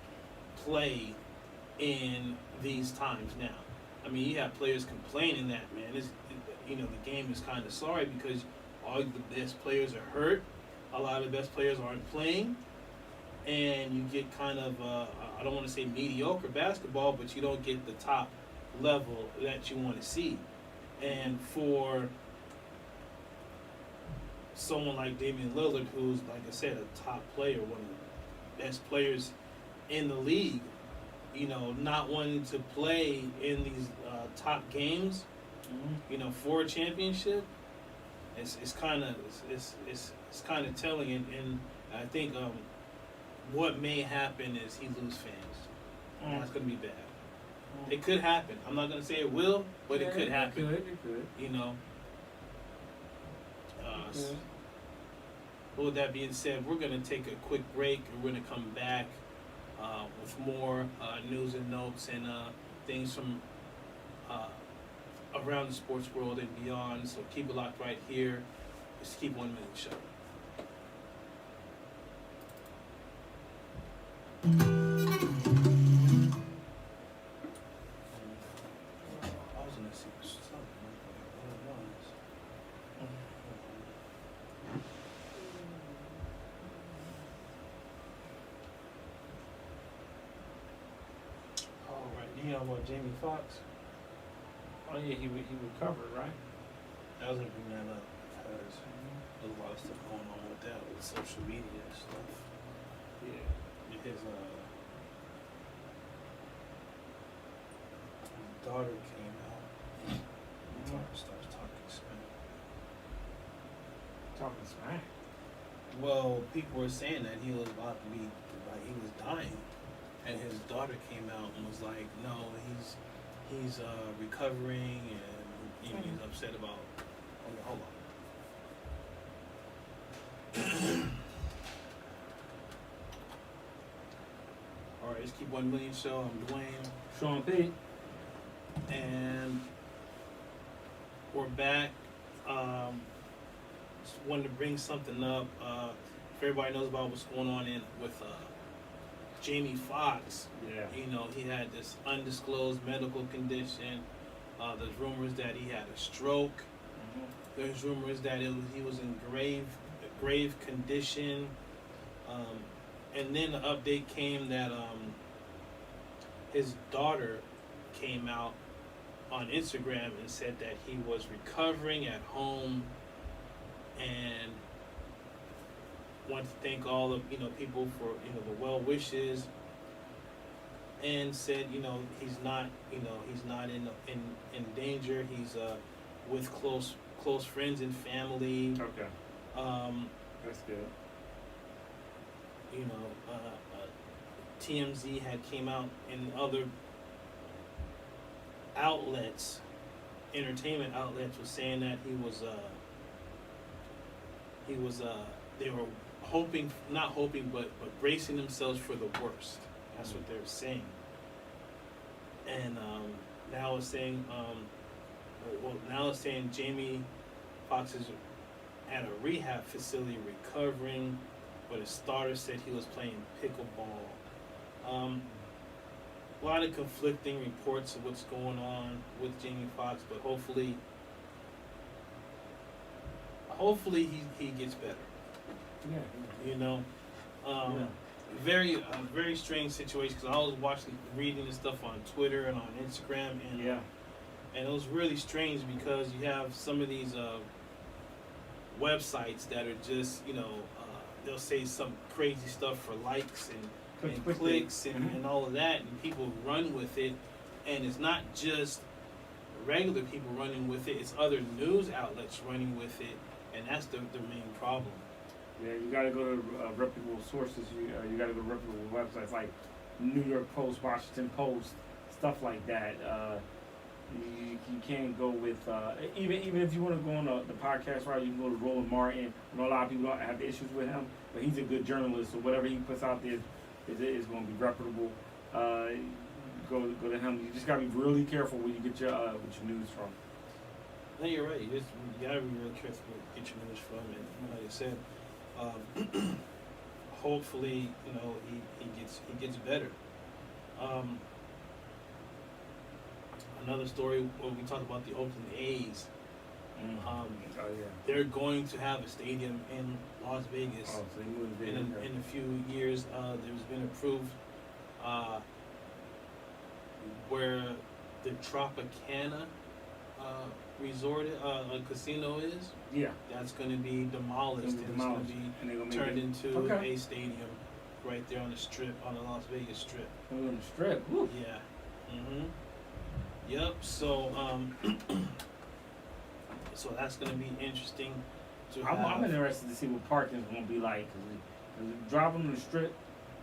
play in these times now. I mean, you have players complaining that, man, the game is kind of sorry because all the best players are hurt. A lot of the best players aren't playing. And you get kind of, I don't want to say mediocre basketball, but you don't get the top level that you want to see. And for someone like Damian Lillard, who's, like I said, a top player, one of the best players in the league, not wanting to play in these top games, for a championship, it's kind of telling, and I think what may happen is he lose fans. And that's gonna be bad. It could happen. I'm not gonna say it will, but it could happen. It could. With that being said, we're gonna take a quick break, and we're gonna come back with more news and notes and things from around the sports world and beyond. So keep it locked right here. It's Keep 1 Million Show. I was gonna see something what it was. All right, you know about Jamie Foxx? Oh yeah, he recovered, right? I was gonna bring that up because there's a lot of stuff going on with that, with social media and stuff. Yeah. His daughter came out. The daughter starts talking smack. Talking smack. Well, people were saying that he was about to be, like, he was dying, and his daughter came out and was like, "No, he's recovering, and he's upset about." Okay, hold on. All right, let's Keep 1 Million Show. I'm Dwayne. Sean P. And we're back. Just wanted to bring something up. If everybody knows about what's going on with Jamie Foxx. Yeah. He had this undisclosed medical condition. There's rumors that he had a stroke. There's rumors that he was in grave condition. And then the update came that his daughter came out on Instagram and said that he was recovering at home, and wanted to thank all the people for the well wishes, and said he's not in danger. He's with close friends and family. Okay. That's good. TMZ had came out in other outlets, entertainment outlets, was saying that they were not hoping, but bracing themselves for the worst. That's what they're saying. And now it's saying, Jamie Foxx is at a rehab facility recovering, but his daughter said he was playing pickleball. A lot of conflicting reports of what's going on with Jamie Foxx, but hopefully he gets better. Yeah. Very strange situation, because I was reading this stuff on Twitter and on Instagram, and and it was really strange because you have some of these websites that are just they'll say some crazy stuff for likes and clicks and all of that, and people run with it, and it's not just regular people running with it, it's other news outlets running with it, and that's the main problem. Yeah, you got to go to reputable sources. You got to go to reputable websites like New York Post, Washington Post, stuff like that. You can't go with even if you want to go on the podcast route, you can go to Roland Martin. I know a lot of people don't have issues with him, but he's a good journalist, so whatever he puts out there is going to be reputable. Go to him. You just gotta be really careful where you get your news from. No, you're right. You gotta be really careful where you get your news from, and like I said, hopefully, you know, he gets better. Another story when we talk about the Oakland A's. They're going to have a stadium in Las Vegas. Oh, so he moved in a few years. There's been approved where the Tropicana resort, casino is. Yeah. That's going to be demolished. It's going to be turned into a stadium right there on the strip, on the Las Vegas Strip. On the strip. Woo. Yeah. Yep. So so that's going to be interesting to have. I'm interested to see what parking is going to be like. Cause driving on the strip,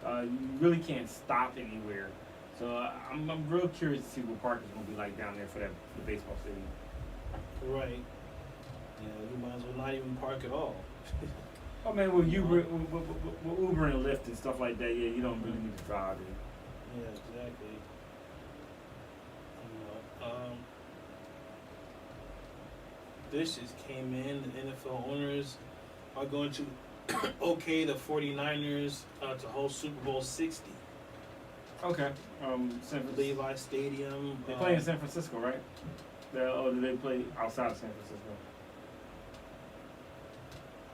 you really can't stop anywhere. So I'm real curious to see what parking is going to be like down there for the baseball stadium. Right. Yeah, you might as well not even park at all. Oh man, with Uber and Lyft and stuff like that, yeah, you don't really need to drive it. Yeah, exactly. This just came in. The NFL owners are going to okay the 49ers to host Super Bowl 60. Okay. Levi Stadium. They play in San Francisco, right? Or do they play outside of San Francisco?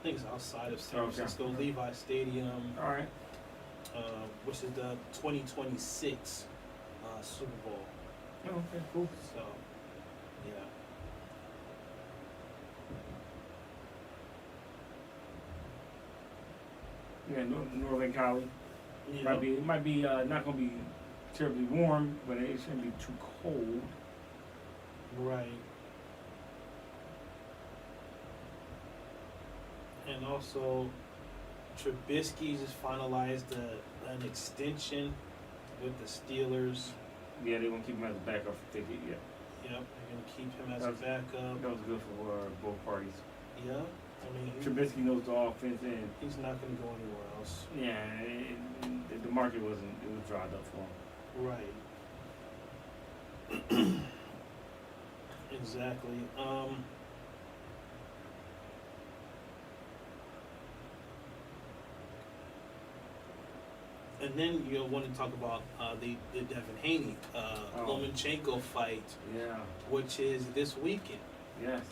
I think it's outside of San Francisco. Okay. Levi Stadium. All right. Which is the 2026 Super Bowl. Oh, okay, cool. So, yeah. Yeah, Northern Cali. Yeah. Might be not gonna be terribly warm, but it shouldn't be too cold. Right. And also, Trubisky just finalized an extension with the Steelers. Yeah, they're gonna keep him as a backup for ticket. Yeah. Yep, they're gonna keep him as a backup. That was good for both parties. Yeah, I mean, Trubisky knows the offense, and he's not gonna go anywhere else. yeah, the market was dried up for him. Right. Exactly. And then you'll want to talk about the Devin Haney Lomachenko fight, Yeah. which is this weekend. Yes.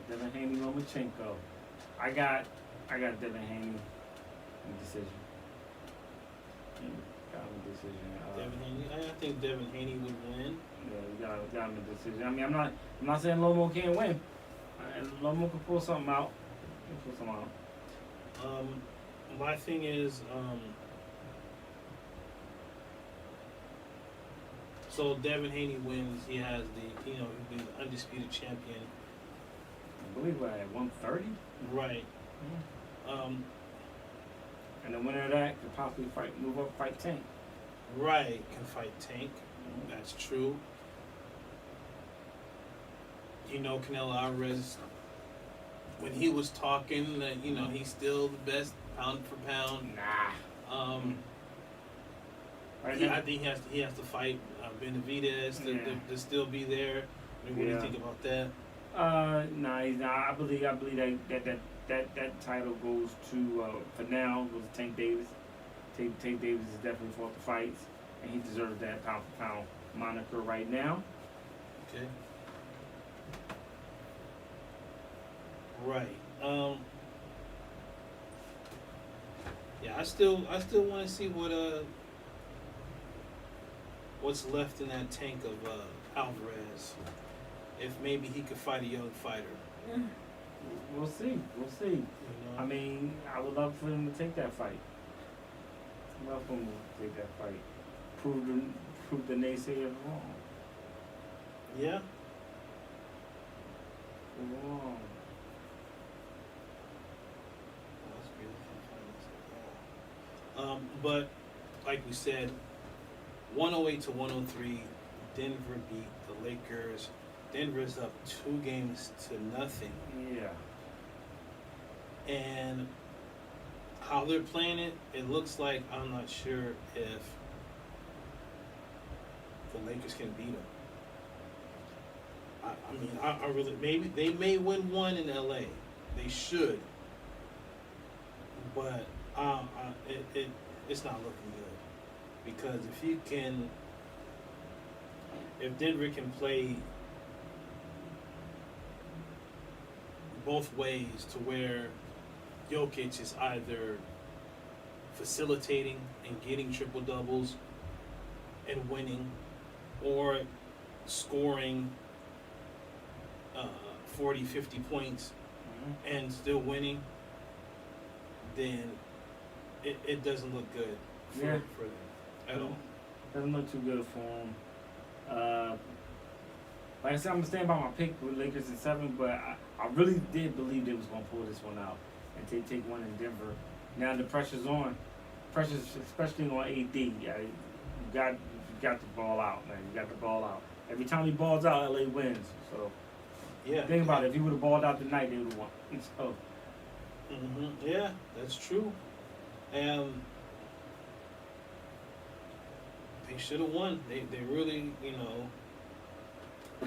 Devin Haney, Lomachenko. I got Devin Haney in decision. Got him in decision. Devin Haney. I think Devin Haney would win. Yeah, we got him in decision. I mean, I'm not saying Lomo can't win. Lomo can pull something out. My thing is, so Devin Haney wins. He has he'll be the undisputed champion. I believe we're at 130. Right. And the winner of that could possibly move up, fight Tank. Right. Can fight Tank. That's true. You know, Canelo Alvarez, when he was talking, he's still the best pound for pound. Nah. I think he has to fight Benavidez to still be there. I mean, what do you think about that? Nah, he's not. I believe that title goes to for now goes to Tank Davis. Tank Davis has definitely fought the fights, and he deserves that pound for pound moniker right now. Okay. Right. Yeah, I still want to see what's left in that tank of Alvarez. If maybe he could fight a young fighter. Yeah. We'll see. You know? I mean, I would love for him to take that fight. Love for him to take that fight. Prove the naysayers wrong. Yeah. Wrong. But like we said, 108 to 103. Denver beat the Lakers. Denver's up 2-0. Yeah. And how they're playing it, it looks like I'm not sure if the Lakers can beat them. I mean, I really, maybe they may win one in LA. They should. But it's not looking good. Because if Denver can play both ways to where Jokic is either facilitating and getting triple doubles and winning, or scoring 40, 50 points and still winning, then it doesn't look good for them at all. Doesn't look too good for them. Like I said, I'm staying by my pick with Lakers in 7, but I really did believe they was gonna pull this one out and take one in Denver. Now the pressure's on. Pressure's especially on AD. Yeah, you got the ball out, man. You got the ball out. Every time he balls out, LA wins. So Yeah. think about it. If he would have balled out tonight, they would have won. So Yeah, that's true. And they should have won. They really,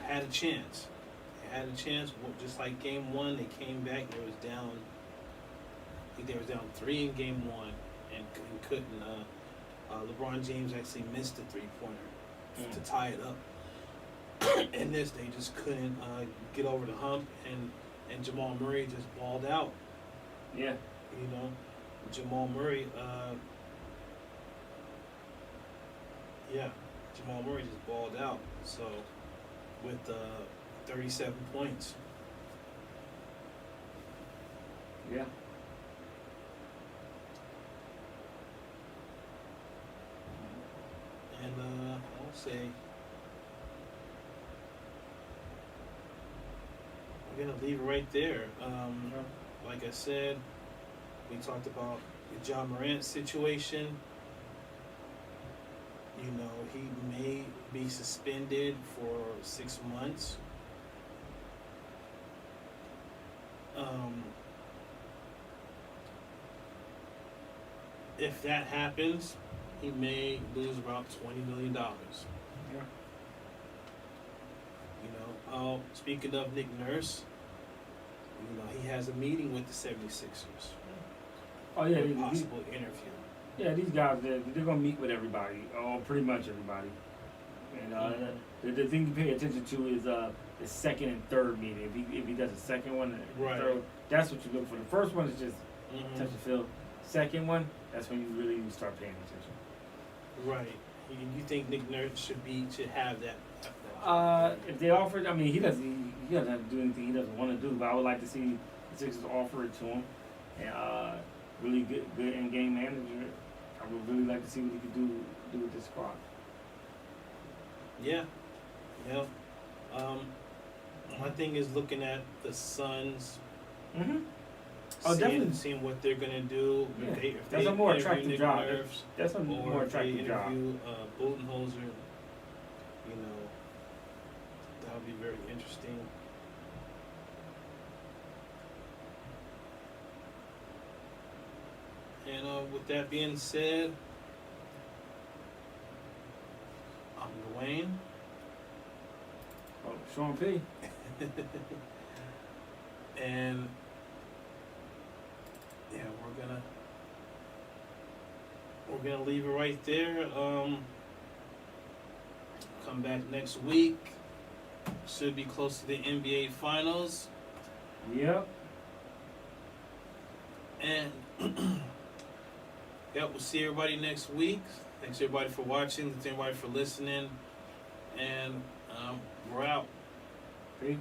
had a chance. They had a chance. Just like game 1, they came back. They was down. I think they was down 3 in game 1, and couldn't. LeBron James actually missed a 3-pointer to tie it up. And this, they just couldn't get over the hump, and Jamal Murray just balled out. yeah, Jamal Murray. Jamal Murray just balled out. So with 37 points. yeah. And I'll say we're gonna leave it right there. Like I said, we talked about the John Morant situation. He may be suspended for 6 months. If that happens, he may lose about $20 million. Yeah. Speaking of Nick Nurse, he has a meeting with the 76ers. Oh yeah, A possible interview. Yeah, these guys, they're going to meet with everybody, or pretty much everybody. And the thing to pay attention to is the second and third meeting. If he does a second one and Right. third, that's what you look for. The first one is just touch and feel. Second one, that's when you really start paying attention. Right. You think Nick Nurse should have that? If they offered, I mean, he doesn't have to do anything he doesn't want to do, but I would like to see the Sixers offer it to him. And really good in-game manager. I would really like to see what he could do with this squad. Yeah. My thing is looking at the Suns. Mm-hmm. Oh, definitely. Seeing what they're gonna do. Yeah. If That's they a more interview attractive Nick job. Nurse, That's a or more if they attractive job. interview Budenholzer, that would be very interesting. And with that being said, I'm Dwayne. Oh, Sean P. And yeah, we're gonna leave it right there. Come back next week. Should be close to the NBA Finals. Yep. And we'll see everybody next week. Thanks everybody for watching. Thanks everybody for listening. And we're out. Peace.